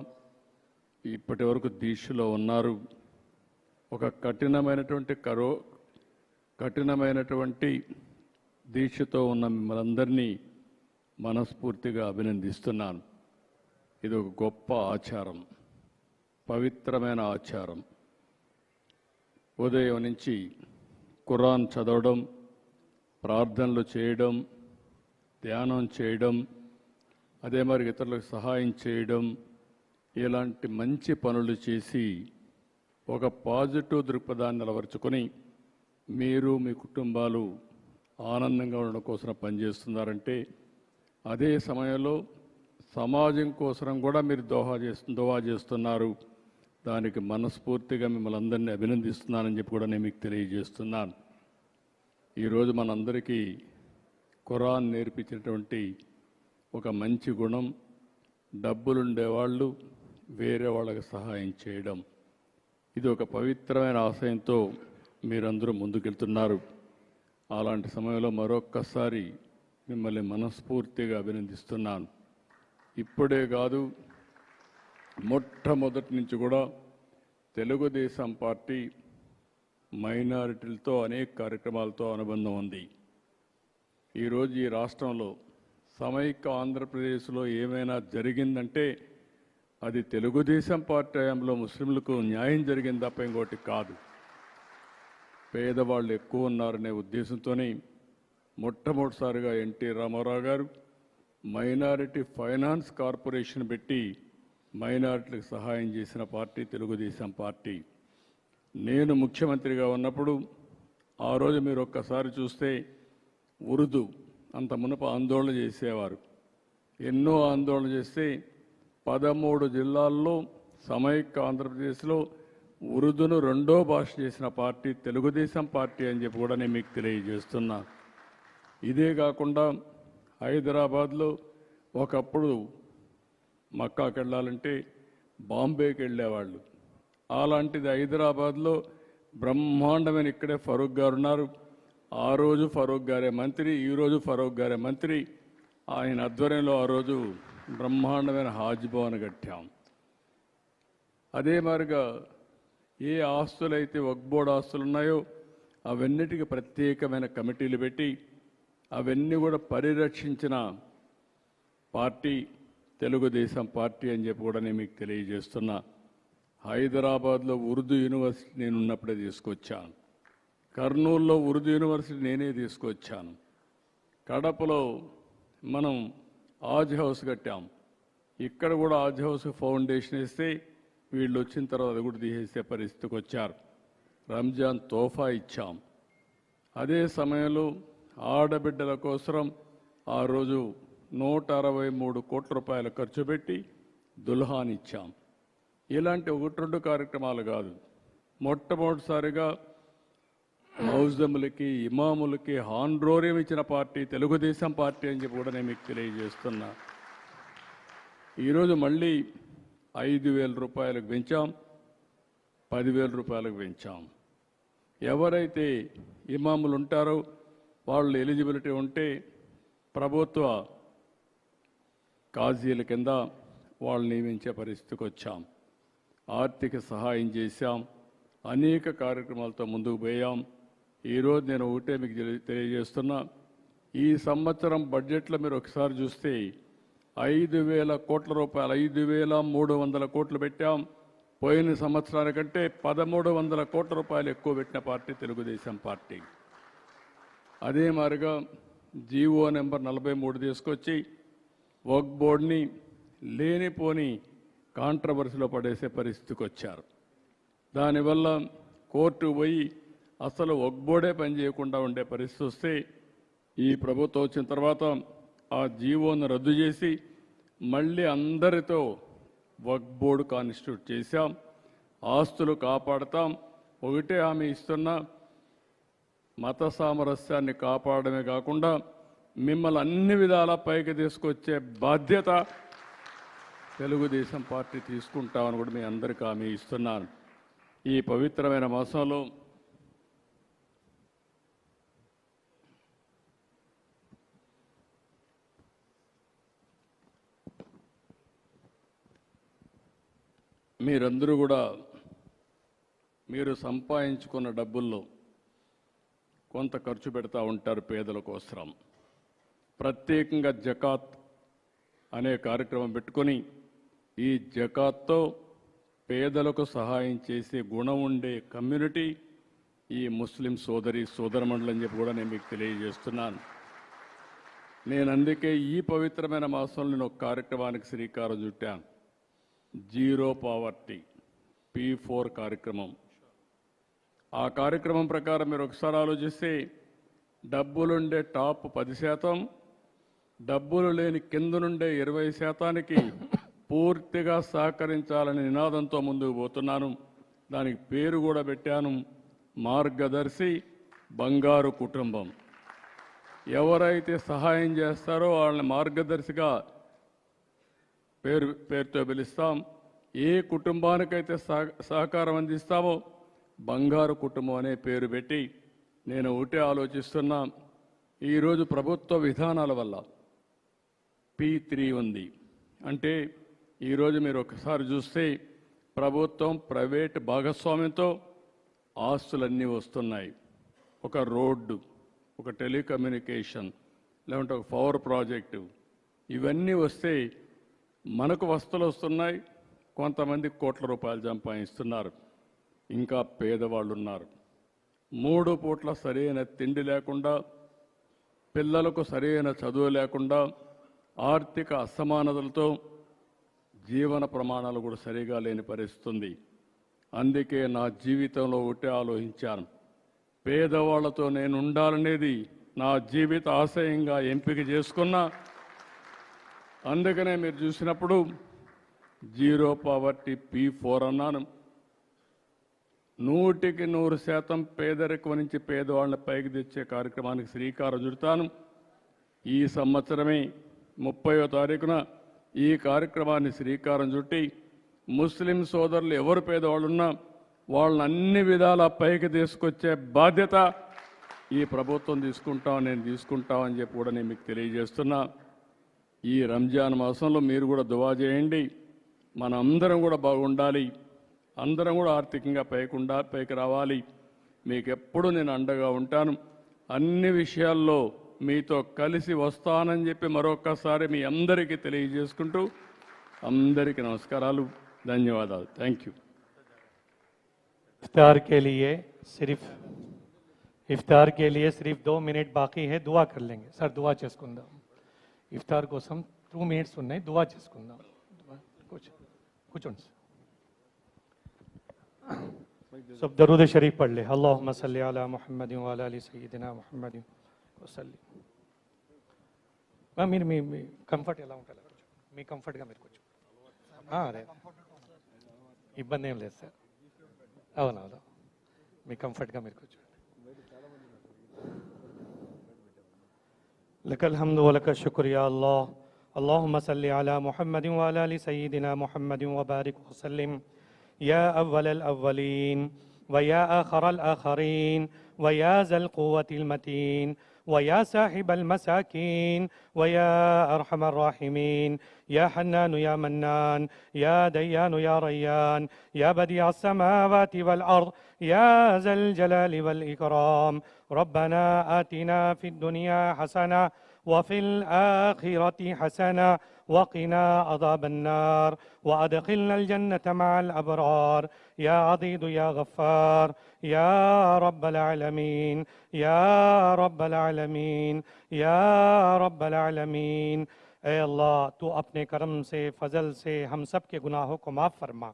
Speaker 3: ఇప్పటి వరకు దీక్షలో ఉన్నారు. ఒక కఠినమైనటువంటి దీక్షతో ఉన్న మిమ్మల్ని మనస్ఫూర్తిగా అభినందిస్తున్నాను. ఇది ఒక గొప్ప ఆచారం, పవిత్రమైన ఆచారం. ఉదయం నుంచి ఖురాన్ చదవడం, ప్రార్థనలు చేయడం, ధ్యానం చేయడం, అదే మరి ఇతరులకు సహాయం చేయడం, ఇలాంటి మంచి పనులు చేసి ఒక పాజిటివ్ దృక్పథాన్ని అలవర్చుకొని మీరు మీ కుటుంబాలు ఆనందంగా ఉండడం కోసం పనిచేస్తున్నారంటే, అదే సమయంలో సమాజం కోసం కూడా మీరు దోహా చేస్తున్నారు. దానికి మనస్ఫూర్తిగా మిమ్మల్ని అందరినీ అభినందిస్తున్నానని చెప్పి కూడా నేను మీకు తెలియజేస్తున్నాను. ఈరోజు మనందరికీ ఖురాన్ నేర్పించినటువంటి ఒక మంచి గుణం, డబ్బులుండేవాళ్ళు వేరే వాళ్ళకి సహాయం చేయడం. ఇది ఒక పవిత్రమైన ఆశయంతో మీరందరూ ముందుకెళ్తున్నారు. అలాంటి సమయంలో మరొక్కసారి మిమ్మల్ని మనస్ఫూర్తిగా అభినందిస్తున్నాను. ఇప్పుడే కాదు, మొట్టమొదటి నుంచి కూడా తెలుగుదేశం పార్టీ మైనారిటీలతో అనేక కార్యక్రమాలతో అనుబంధం ఉంది. ఈరోజు ఈ రాష్ట్రంలో సమైక్య ఆంధ్రప్రదేశ్లో ఏమైనా జరిగిందంటే అది తెలుగుదేశం పార్టీ హయాంలో ముస్లింలకు న్యాయం జరిగింది తప్ప ఇంకోటి కాదు. పేదవాళ్ళు ఎక్కువ ఉన్నారనే ఉద్దేశంతోనే మొట్టమొదటిసారిగా ఎన్టీ రామారావు గారు మైనారిటీ ఫైనాన్స్ కార్పొరేషన్ పెట్టి మైనారిటీలకు సహాయం చేసిన పార్టీ తెలుగుదేశం పార్టీ. నేను ముఖ్యమంత్రిగా ఉన్నప్పుడు ఆ రోజు మీరు ఒక్కసారి చూస్తే ఉర్దూ అంత మునుపు ఆందోళన చేసేవారు. ఎన్నో ఆందోళన చేస్తే 13 జిల్లాల్లో సమైక్య ఆంధ్రప్రదేశ్లో ఉర్దూను రెండో భాష చేసిన పార్టీ తెలుగుదేశం పార్టీ అని చెప్పి కూడా నేను మీకు తెలియజేస్తున్నా. ఇదే కాకుండా హైదరాబాద్లో ఒకప్పుడు మక్కాకి వెళ్ళాలంటే బాంబేకి వెళ్ళేవాళ్ళు. అలాంటిది హైదరాబాద్లో బ్రహ్మాండమైన ఇక్కడే ఫరూక్ గారు ఉన్నారు. ఆ రోజు ఫరూక్ గారే మంత్రి, ఈరోజు ఫరూక్ గారే మంత్రి. ఆయన ఆధ్వర్యంలో ఆ రోజు బ్రహ్మాండమైన హాజ్ భవన్ కట్టాం. అదే మాదిరిగా ఏ ఆస్తులైతే వక్ఫ్ బోర్డు ఆస్తులు ఉన్నాయో అవన్నిటికీ ప్రత్యేకమైన కమిటీలు పెట్టి అవన్నీ కూడా పరిరక్షించిన పార్టీ తెలుగుదేశం పార్టీ అని చెప్పి కూడా నేను మీకు తెలియజేస్తున్నా. హైదరాబాద్లో ఉర్దూ యూనివర్సిటీ నేను ఉన్నప్పుడే తీసుకొచ్చాను. కర్నూలులో ఉర్దూ యూనివర్సిటీ నేనే తీసుకొచ్చాను. కడపలో మనం ఆజ్ హౌస్ కట్టాం. ఇక్కడ కూడా ఆజ్ హౌస్ ఫౌండేషన్ వేస్తే వీళ్ళు వచ్చిన తర్వాత అది కూడా తీసేసే పరిస్థితికి వచ్చారు. రంజాన్ తోఫా ఇచ్చాం. అదే సమయంలో ఆడబిడ్డల కోసం ఆ రోజు 163 కోట్ల రూపాయలు ఖర్చు పెట్టి దుల్హాన్ ఇచ్చాం. ఇలాంటి 1-2 కార్యక్రమాలు కాదు, మొట్టమొదటిసారిగా మౌజములకి ఇమాములకి హాన్రోరియం ఇచ్చిన పార్టీ తెలుగుదేశం పార్టీ అని చెప్పి కూడా నేను మీకు తెలియజేస్తున్నా. ఈరోజు మళ్ళీ 5,000 రూపాయలకు పెంచాం, 10,000 రూపాయలకు పెంచాం. ఎవరైతే ఇమాములు ఉంటారో వాళ్ళు ఎలిజిబిలిటీ ఉంటే ప్రభుత్వ కాజీల కింద వాళ్ళు నియమించే పరిస్థితికి వచ్చాం. ఆర్థిక సహాయం చేశాం, అనేక కార్యక్రమాలతో ముందుకు పోయాం. ఈరోజు నేను ఒకటే మీకు తెలియజేస్తున్నా, ఈ సంవత్సరం బడ్జెట్లో మీరు ఒకసారి చూస్తే 5,000 కోట్ల రూపాయలు, 5,300 కోట్లు పెట్టాం. పోయిన సంవత్సరానికంటే 1,300 కోట్ల రూపాయలు ఎక్కువ పెట్టిన పార్టీ తెలుగుదేశం పార్టీ. అదే మాదిరిగా జీవో నెంబర్ 43 తీసుకొచ్చి వక్ఫ్ బోర్డుని లేనిపోని కాంట్రవర్సీలో పడేసే పరిస్థితికి వచ్చారు. దానివల్ల కోర్టు పోయి అసలు వక్ఫ్ బోర్డే పనిచేయకుండా ఉండే పరిస్థితి వస్తే ఈ ప్రభుత్వం వచ్చిన తర్వాత ఆ జీవోను రద్దు చేసి మళ్ళీ అందరితో వక్ఫ్ బోర్డు కాన్స్టిట్యూట్ చేశాం. ఆస్తులు కాపాడతాం. ఒకటే హామీ ఇస్తున్నా, మత సామరస్యాన్ని కాపాడమే కాకుండా మిమ్మల్ని అన్ని విధాల పైకి తీసుకొచ్చే బాధ్యత తెలుగుదేశం పార్టీ తీసుకుంటామని కూడా మీ అందరికీ హామీ ఇస్తున్నాను. ఈ పవిత్రమైన మాసంలో మీరందరూ కూడా మీరు సంపాదించుకున్న డబ్బుల్లో కొంత ఖర్చు పెడతా ఉంటారు పేదల కోసం. ప్రత్యేకంగా జకాత్ అనే కార్యక్రమం పెట్టుకొని ఈ జకాత్తో పేదలకు సహాయం చేసే గుణం ఉండే కమ్యూనిటీ ఈ ముస్లిం సోదరమండలి అని చెప్పి కూడా నేను మీకు తెలియజేస్తున్నాను. నేను అందుకే ఈ పవిత్రమైన మాసంలో నేను ఒక కార్యక్రమానికి శ్రీకారం చుట్టాను. జీరో పావర్టీ P4 కార్యక్రమం. ఆ కార్యక్రమం ప్రకారం మీరు ఒకసారి ఆలోచిస్తే డబ్బులుండే టాప్ 10%, డబ్బులు లేని కింద నుండే 20%కి పూర్తిగా సహకరించాలనే నినాదంతో ముందుకు పోతున్నాను. దానికి పేరు కూడా పెట్టాను, మార్గదర్శి బంగారు కుటుంబం. ఎవరైతే సహాయం చేస్తారో వాళ్ళని మార్గదర్శిగా పేరుతో పిలుస్తాం. ఏ కుటుంబానికైతే సహకారం అందిస్తామో బంగారు కుటుంబం అనే పేరు పెట్టి నేను ఒకటే ఆలోచిస్తున్నా. ఈరోజు ప్రభుత్వ విధానాల వల్ల P3 ఉంది. అంటే ఈరోజు మీరు ఒకసారి చూస్తే ప్రభుత్వం ప్రైవేట్ భాగస్వామ్యంతో ఆస్తులన్నీ వస్తున్నాయి. ఒక రోడ్డు, ఒక టెలికమ్యూనికేషన్, లేకుంటే ఒక పవర్ ప్రాజెక్టు, ఇవన్నీ వస్తే మనకు వస్తువులు వస్తున్నాయి. కొంతమంది కోట్ల రూపాయలు సంపాదిస్తున్నారు. ఇంకా పేదవాళ్ళు ఉన్నారు. 3 పూట్ల సరైన తిండి లేకుండా, పిల్లలకు సరైన చదువు లేకుండా, ఆర్థిక అసమానతలతో జీవన ప్రమాణాలు కూడా సరిగా లేని పరిస్థితి ఉంది. అందుకే నా జీవితంలో ఒకటే ఆలోచించాను, పేదవాళ్లతో నేను ఉండాలనేది నా జీవిత ఆశయంగా ఎంపిక చేసుకున్నా. అందుకనే మీరు చూసినప్పుడు జీరో పావర్టీ P4 అన్నాను. 100% పేదరికం నుంచి పేదవాళ్ళని పైకి తెచ్చే కార్యక్రమానికి శ్రీకారం చుడతాను. ఈ సంవత్సరమే 30వ తారీఖున ఈ కార్యక్రమాన్ని శ్రీకారం చుట్టి ముస్లిం సోదరులు ఎవరు పేదవాళ్ళున్నా వాళ్ళని అన్ని విధాల పైకి తీసుకొచ్చే బాధ్యత ఈ ప్రభుత్వం నేను తీసుకుంటామని చెప్పి కూడా నేను మీకు తెలియజేస్తున్నా. ఈ రంజాన్ మాసంలో మీరు కూడా దువా చేయండి. మన అందరం కూడా బాగుండాలి, అందరం కూడా ఆర్థికంగా పైకి రావాలి. మీకు ఎప్పుడు నేను అండగా ఉంటాను. అన్ని విషయాల్లో మీతో కలిసి వస్తానని చెప్పి మరొకసారి మీ అందరికీ తెలియజేసుకుంటూ అందరికీ నమస్కారాలు, ధన్యవాదాలు. Thank you.
Speaker 1: इफ्तार के लिए सिर्फ 2 मिनट बाकी है. दुआ कर लेंगे सर. दुआ చేసుకుందాం. ఇఫ్తార్ కోసం 2 మినిట్స్ ఉన్నాయి. దువా చేసుకుందాం. కూర్చోండి. सब दरूद शरीफ पढ़ ले. अल्लाहुम्मा सल्ली अला मुहम्मद व अला आलि सय्यिदिना मुहम्मद वसल्लिम. మీరు మీ కంఫర్ట్ ఎలా ఉండాలి మీ కంఫర్ట్గా మీరు కూర్చో. అదే ఇబ్బంది ఏం లేదు సార్. అవునవును, మీ కంఫర్ట్గా మీరు కూర్చోండి. లకల్ హమ్దు వ లక శుక్ర్ యా అల్లాహ్. اللهم صل على محمد وعلى ال سيدنا محمد وبارك وسلم يا أول الأولين ويا آخر الآخرين ويا ذا القوة المتين ويا صاحب المساكين ويا أرحم الراحمين يا حنان يا منان يا ديان يا ريان يا بديع السماوات والأرض يا ذا الجلال والإكرام. ربنا آتنا في الدنيا حسنة وفي الآخرة حسنة وقنا عذاب النار وأدخلنا الجنة مع الأبرار يا عضيد يا غفار يا رب العالمين يا رب العالمين يا رب العالمين. اے اللہ تو اپنے کرم سے فضل سے ہم سب کے گناہوں کو معاف فرما.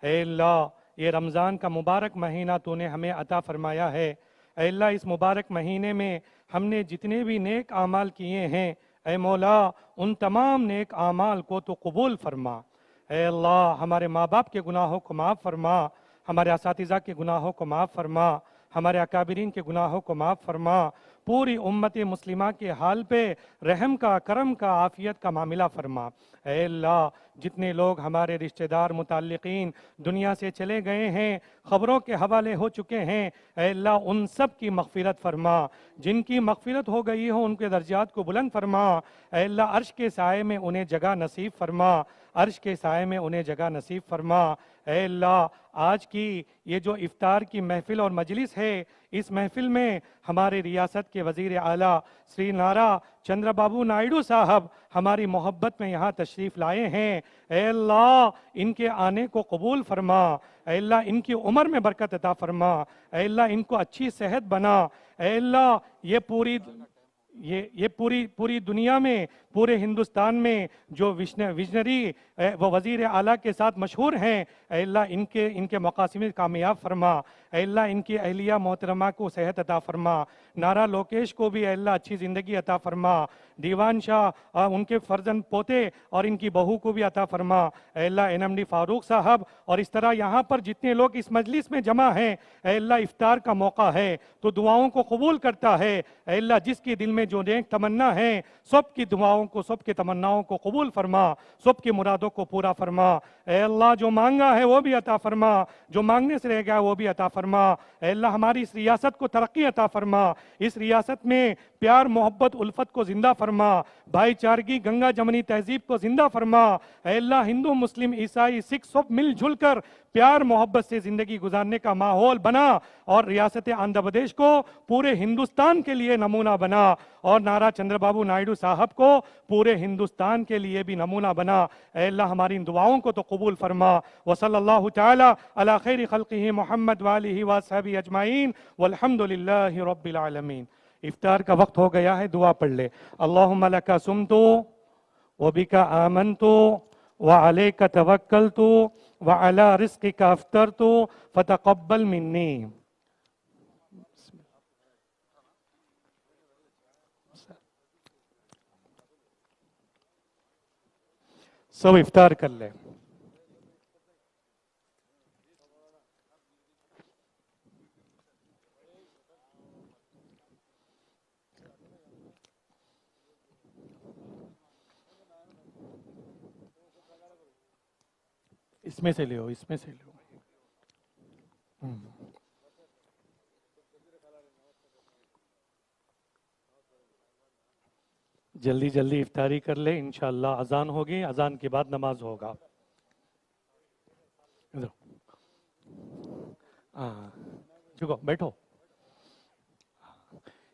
Speaker 1: اے اللہ یہ رمضان کا مبارک مہینہ تو نے ہمیں عطا فرمایا ہے. اے اللہ اس مبارک مہینے میں ہم نے جتنے بھی نیک اعمال کیے ہیں اے مولا ان تمام نیک اعمال کو تو قبول فرما. اے اللہ ہمارے ماں باپ کے گناہوں کو معاف فرما, ہمارے اساتذہ کے گناہوں کو معاف فرما, हमारे अकाबिरीन के गुनाहों को माफ़ फरमा, पूरी उम्मत मुस्लिमा के हाल पे रहम का, करम का, आफियत का मामिला फरमा। ऐ अल्लाह, जितने लोग हमारे रिश्तेदार मुताल्लिकीन दुनिया से चले गए हैं, ख़बरों के हवाले हो चुके हैं, ऐ अल्लाह उन सब की मग़फ़िरत फरमा। जिनकी मग़फ़िरत हो गई हो उनके दर्जात को बुलंद फरमा। ऐ अल्लाह अर्श के साए में उन्हें जगह नसीब फरमा, अर्श के साए में उन्हें जगह नसीब फरमा। ऐ अल्लाह, आज की ये जो इफ्तार की महफ़िल और मजलिस है, इस महफ़िल में हमारे रियासत के वज़ीर आला श्री नारा चंद्रबाबू नायडू साहब हमारी मोहब्बत में यहाँ तशरीफ़ लाए हैं। ऐ अल्लाह, इनके आने को कबूल फरमा। ऐ अल्लाह, इनकी उम्र में बरकत अता फरमा। ऐ अल्लाह, इनको अच्छी सेहत बना। ऐ अल्लाह, ये पूरी दुनिया में, पूरे हिंदुस्तान में जो विजनरी व वज़ीर आला के साथ मशहूर हैं, ऐ अल्लाह इनके मकासद कामयाब फरमा। ऐ अल्लाह, इनकी अहलिया मोहतरमा को सेहत अता फरमा। नारा लोकेश को भी ऐ अल्लाह अच्छी ज़िंदगी अता फरमा। दीवान शाह, उनके फर्जंद पोते और इनकी बहू को भी अता फरमा। ऐ अल्लाह, NMD फारूक साहब और इस तरह यहाँ पर जितने लोग इस मजलिस में जमा हैं, ऐ अल्लाह इफ्तार का मौका है तो दुआओं को कबूल करता है। ऐ अल्लाह, जिसके दिल में जो नेक तमन्ना है, सब की दुआओं को, सब की तमन्नाओं को कबूल फरमा, सब की मुरादों को पूरा फरमा। ऐ अल्लाह, जो मांगा है वो भी अता फरमा, जो मांगने से रह गया वो भी अता फरमा। ऐ अल्लाह, हमारी इस रियासत को तरक्की अता फरमा, इस रियासत में प्यार मोहब्बत उल्फत को जिंदा फरमा, भाईचारगी गंगा जमनी तहजीब को जिंदा फरमा। ऐ अल्लाह, हिंदू मुस्लिम ईसाई सिख सब मिलजुल कर प्यार मोहब्बत से जिंदगी गुजारने का माहौल बना और रियासत आंध्र प्रदेश को पूरे हिंदुस्तान के लिए नमूना बना और नारा चंद्रबाबू नायडू साहब को पूरे हिंदुस्तान के लिए भी नमूना बना। ऐ अल्लाह, हमारी इन दुआओं को तो कबूल फरमा। वसल्लल्लाहु तआला अला खैरि खल्क़िही मुहम्मद व आलिहि व अस्हाबिही अजमाइन वल्हम्दुलिल्लाहि रब्बिल आलमीन। इफ्तार का वक्त हो गया है, दुआ पढ़ ले। अल्लाहुम्मा लका सुमतु व बिका आमनतु व अलैका तवक्कलतु व अला रिज़्क़िका अफ्तरतु फतक़ब्बल मिन्नी। सब इफ्तार कर ले। इसमें से ले, इसमें से ले। जल्दी जल्दी इफ्तारी कर ले, इंशाअल्लाह अजान होगी, अजान के बाद नमाज होगा। हाँ, झुको, बैठो।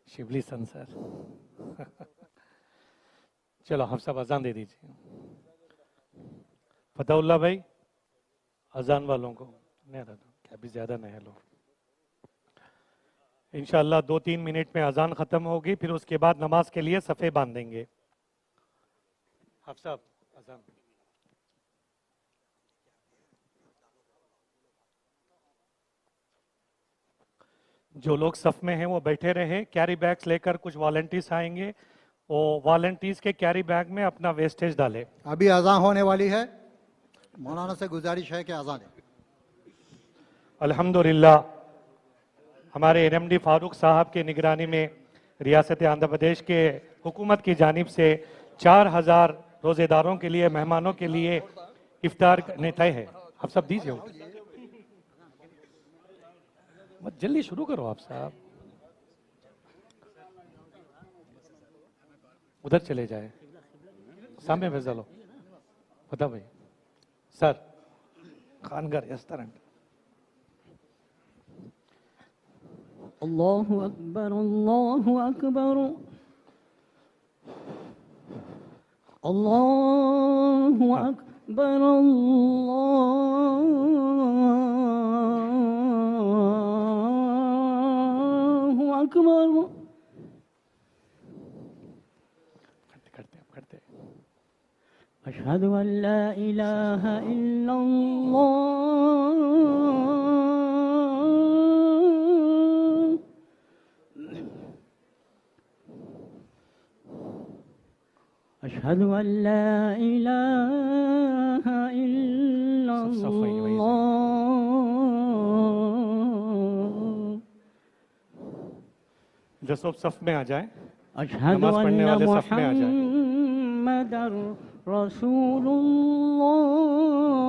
Speaker 1: शिवली सन सर। चलो हम सब अजान दे दीजिए। फताउल्ला भाई, अजान वालों को नहीं रहता क्या, अभी ज्यादा नहीं है लोग। इंशाअल्लाह 2-3 मिनट में अजान खत्म होगी, फिर उसके बाद नमाज के लिए सफ़े बांधेंगे। आप सब अजान। जो लोग सफ में हैं वो बैठे रहे, कैरी बैग्स लेकर कुछ वॉलंटियर्स आएंगे, वो वॉलंटियर्स के कैरी बैग में अपना वेस्टेज डाले।
Speaker 2: अभी अजान होने वाली है, मौलाना से गुजारिश है कि अजान है।
Speaker 1: अल्हम्दुलिल्लाह, हमारे NMD फारूक साहब के निगरानी में रियासत आंध्र प्रदेश के हुकूमत की जानिब से 4000 रोज़ेदारों के लिए, मेहमानों के लिए इफ्तार तय है। आप सब दीजिए, मत जल्दी शुरू करो आप साहब, उधर चले जाए, सामने भेजा लो। बता भाई सर, खानगर रेस्टोरेंट।
Speaker 4: अल्लाहु अकबर, अल्लाहु अकबर, अल्लाहु अकबर, अल्लाहु अकबर।
Speaker 1: करते
Speaker 4: अशहदु अल्ला इलाहा इल्लल्लाह, अशहदु अल्ला इलाहा इल्लल्लाह,
Speaker 1: जसोब सफ में आ जाए,
Speaker 4: أشهد
Speaker 1: नमाज पढ़ने
Speaker 4: أن
Speaker 1: वाले सफ में आ जाए।
Speaker 4: محمدا رسول الله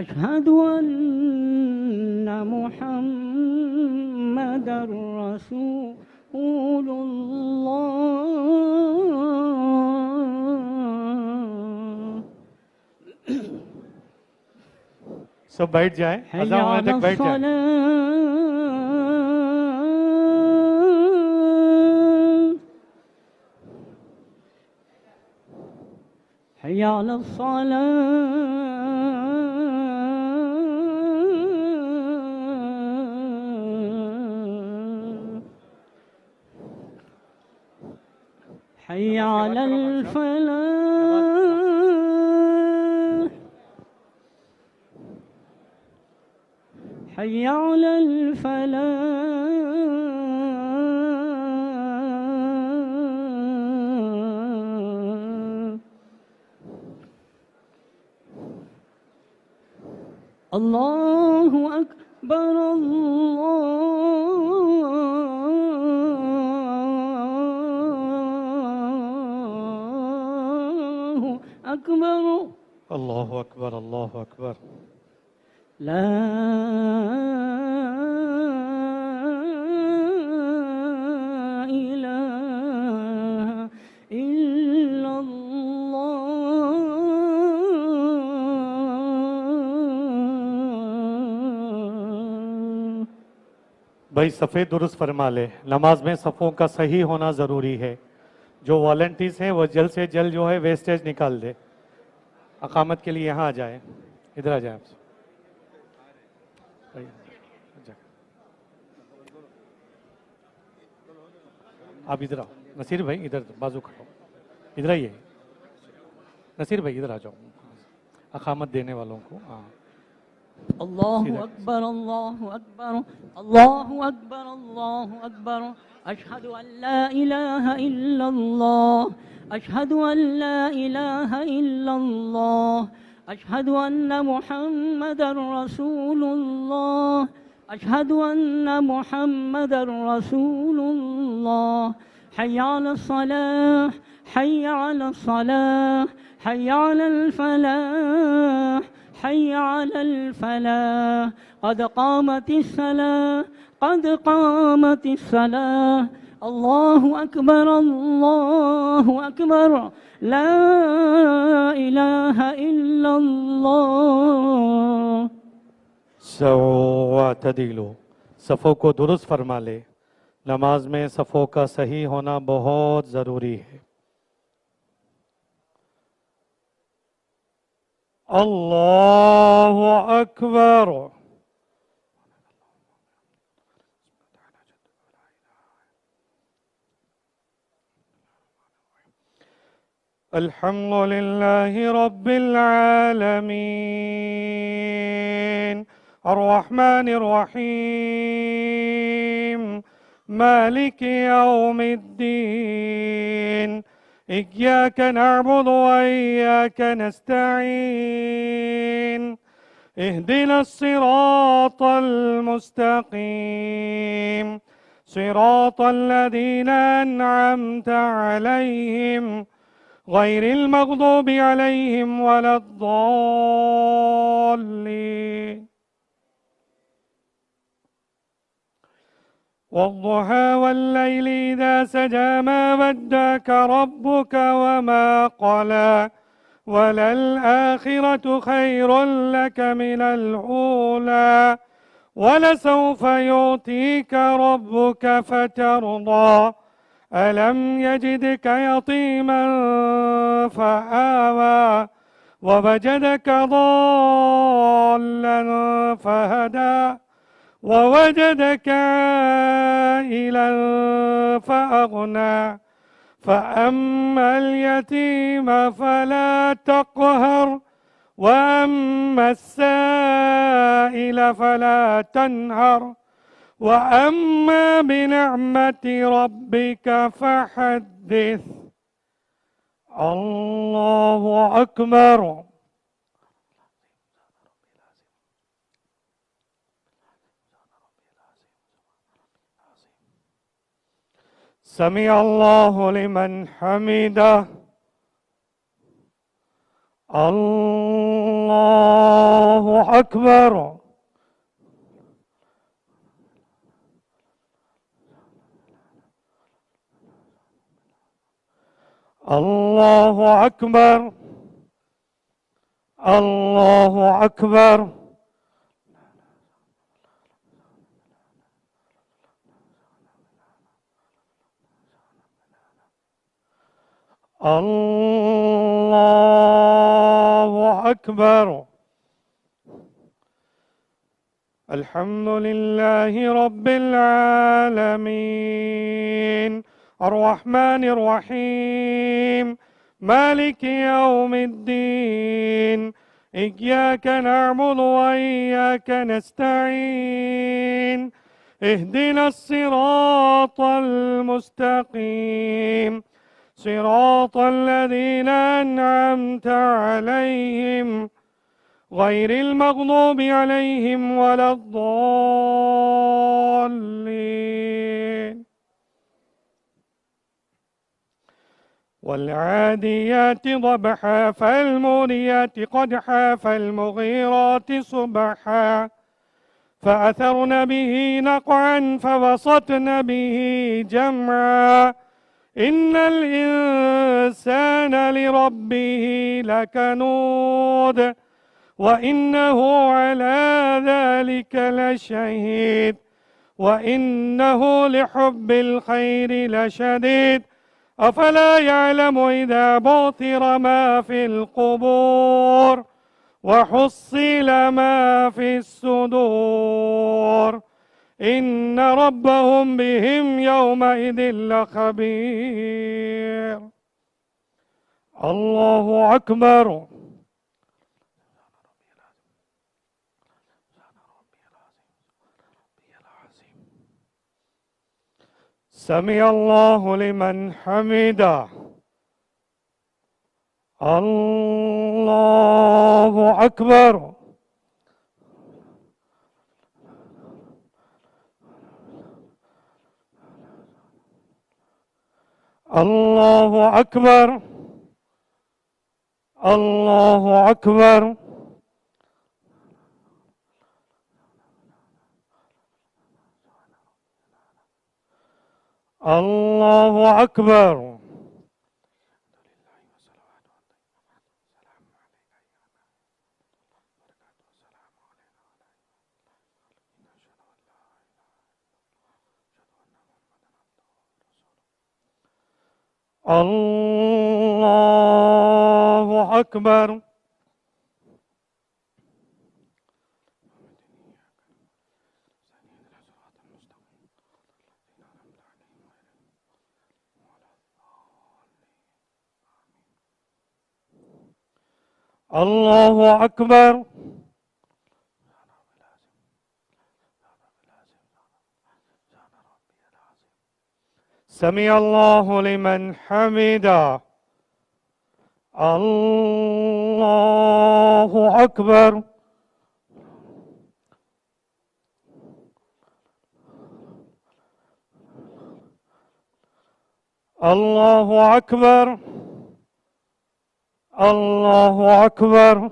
Speaker 4: أشهد أن محمدا رسول الله
Speaker 1: सब बैठ जाए,
Speaker 4: حي
Speaker 1: अज़ान होने
Speaker 4: على
Speaker 1: तक बैठ जाए।
Speaker 4: الصلاة حي على الصلاة حي على الفلاح حي على الفلاح الله أكبر الله أكبر
Speaker 1: अल्लाह अकबर, अल्लाह अकबर।
Speaker 4: لا إله إلا الله
Speaker 1: भाई सफ़े दुरुस्त फरमा ले। नमाज में सफ़ों का सही होना ज़रूरी है। जो वॉलंटियर्स हैं वो जल्द से जल्द जो है वेस्टेज निकाल दे। अकामत के लिए यहाँ आ जाए, इधर आ जाए आप। आप इधर आओ, नसीर भाई इधर बाजू खड़ो, इधर आइए। नसीर भाई इधर आ जाओ, अकामत देने वालों को। हाँ,
Speaker 4: الله أكبر الله أكبر الله أكبر الله أكبر أشهد أن لا إله إلا الله أشهد أن لا إله إلا الله أشهد أن محمدا رسول الله أشهد أن محمدا رسول الله حي على الصلاة حي على الصلاة حي على الفلاح حي على الفلاح قد قامت الصلاة قد قامت الصلاة الله أكبر الله أكبر لا إله إلا الله
Speaker 1: वातदीलो। सफ़ों को दुरुस्त फरमा ले। नमाज में सफ़ों का सही होना बहुत ज़रूरी है। अल्लाह अकबर। अल्हम्दुलिल्लाहि रब्बिल आलमीन अर्रहमानिर रहीम मालिकि यौमिद्दीन इय्याक नअबुदु व इय्याक नस्तईन इहदिनस सिरातल मुस्तकीम सिरातल लज़ीना अन्अमता अलैहिम غير المغضوب عليهم ولا الضالين والضحى والليل إذا سجى ما ودعك ربك وما قلى وللآخرة خير لك من الأولى ولسوف يؤتيك ربك فترضى ألم يجدك يتيما فآوى ووجدك ضالا فهدى ووجدك عائلا فأغنى فأما اليتيم فلا تقهر وأما السائل فلا تنهر وأما بنعمة ربك فحدث الله أكبر سمع الله لمن حمده. الله أكبر. الله أكبر. الله أكبر. الله أكبر. الحمد لله رب العالمين الرحمن الرحيم مالك يوم الدين إياك نعبد وإياك نستعين اهدنا الصراط المستقيم صراط الذين أنعمت عليهم غير المغضوب عليهم ولا الضالين. والعاديات ضبحا فالموريات قدحا فالمغيرات صبحا فأثرن به نقعا فوسطن به جمعا إن الإنسان لربه لكنود وإنه على ذلك لشهيد وإنه لحب الخير لشديد أفلا يعلم إذا بعثر ما في القبور وحصل ما في الصدور إن ربهم بهم يومئذ لخبير. الله أكبر. سمع الله لمن حمده. الله أكبر. الله أكبر. الله أكبر. الله أكبر. الله أكبر. الله أكبر. سمع الله لمن حمده. الله أكبر. الله أكبر. الله أكبر.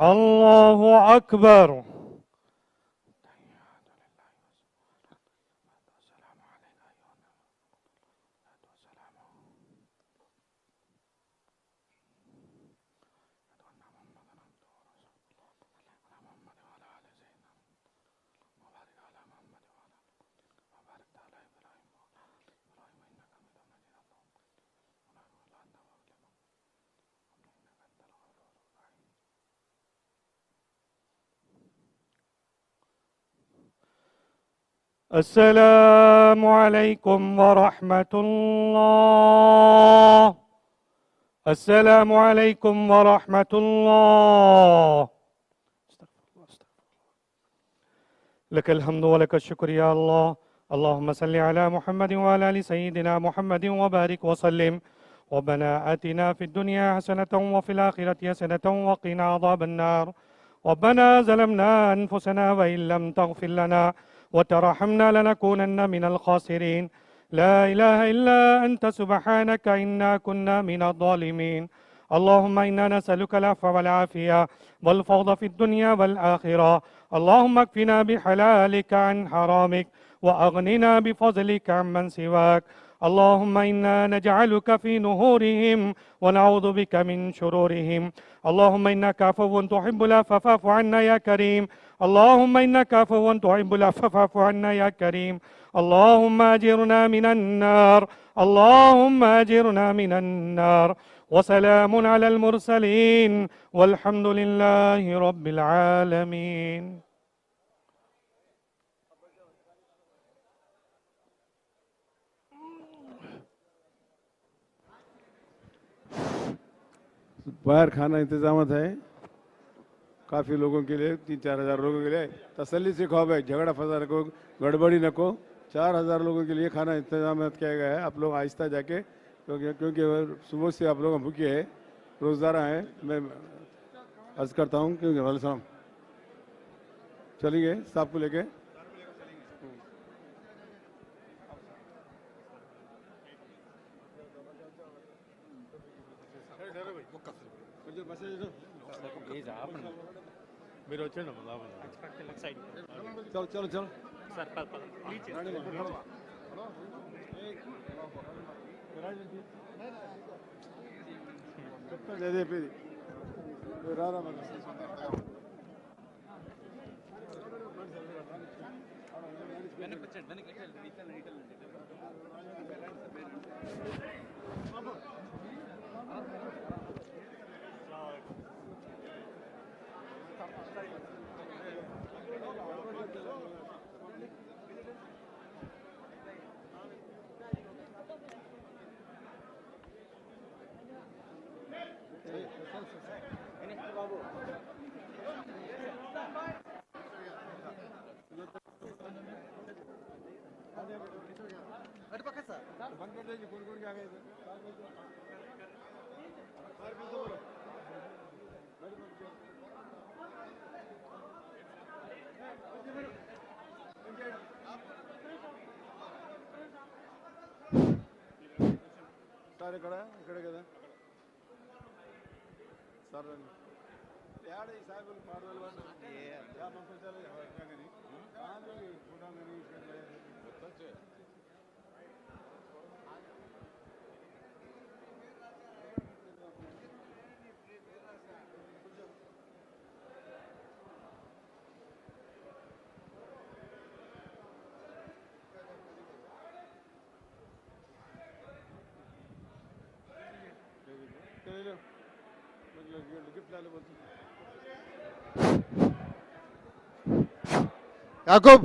Speaker 1: الله أكبر. السلام عليكم ورحمة الله. السلام عليكم ورحمة الله. لك الحمد ولك الشكر يا الله. اللهم صل على محمد وعلى آل سيدنا محمد وبارك وسلم. ربنا آتنا في الدنيا حسنة وفي الآخرة حسنة وقنا عذاب النار. ربنا ظلمنا أنفسنا وإن لم تغفر لنا وترحمنا لنكونن من الخاسرين. لا إله إلا أنت سبحانك إنا كنا من الظالمين. اللهم إنا نسألك العفو والعافية والفوضى في الدنيا والآخرة. اللهم اكفنا بحلالك عن حرامك وأغننا بفضلك عمن سواك. اللهم إنا نجعلك في نهورهم ونعوذ بك من شرورهم. اللهم إنك عفو تحب العفو فاعف عنا يا كريم. اللهم إنك عفو تحب العفو فاعف عنا يا كريم. اللهم أجرنا من النار. اللهم أجرنا من النار. وسلام على المرسلين والحمد لله رب العالمين.
Speaker 5: बाहर खाना इंतजामत है काफ़ी लोगों के लिए, 3-4 हज़ार लोगों के लिए। तसल्ली से खाओ भाई, झगड़ा फंसा रखो, गड़बड़ी न को। 4,000 लोगों के लिए खाना इंतजामत किया गया है। आप लोग आहिस्ता जाके, क्योंकि सुबह से आप लोग भूखे हैं, रोज़दारा हैं। मैं अर्ज करता हूँ क्योंकि वाले साहब चलिए साहब को लेके चलो चलो चलो दे दे फिर సార్ ఇక్కడ కదా సార్ యాడ ఈ సాయిబుల్ పాడవల్ వాడు యా పంపించాలి కానీ ఆంధ్రకి ఫోటో కానీ వచ్చే
Speaker 6: याकूब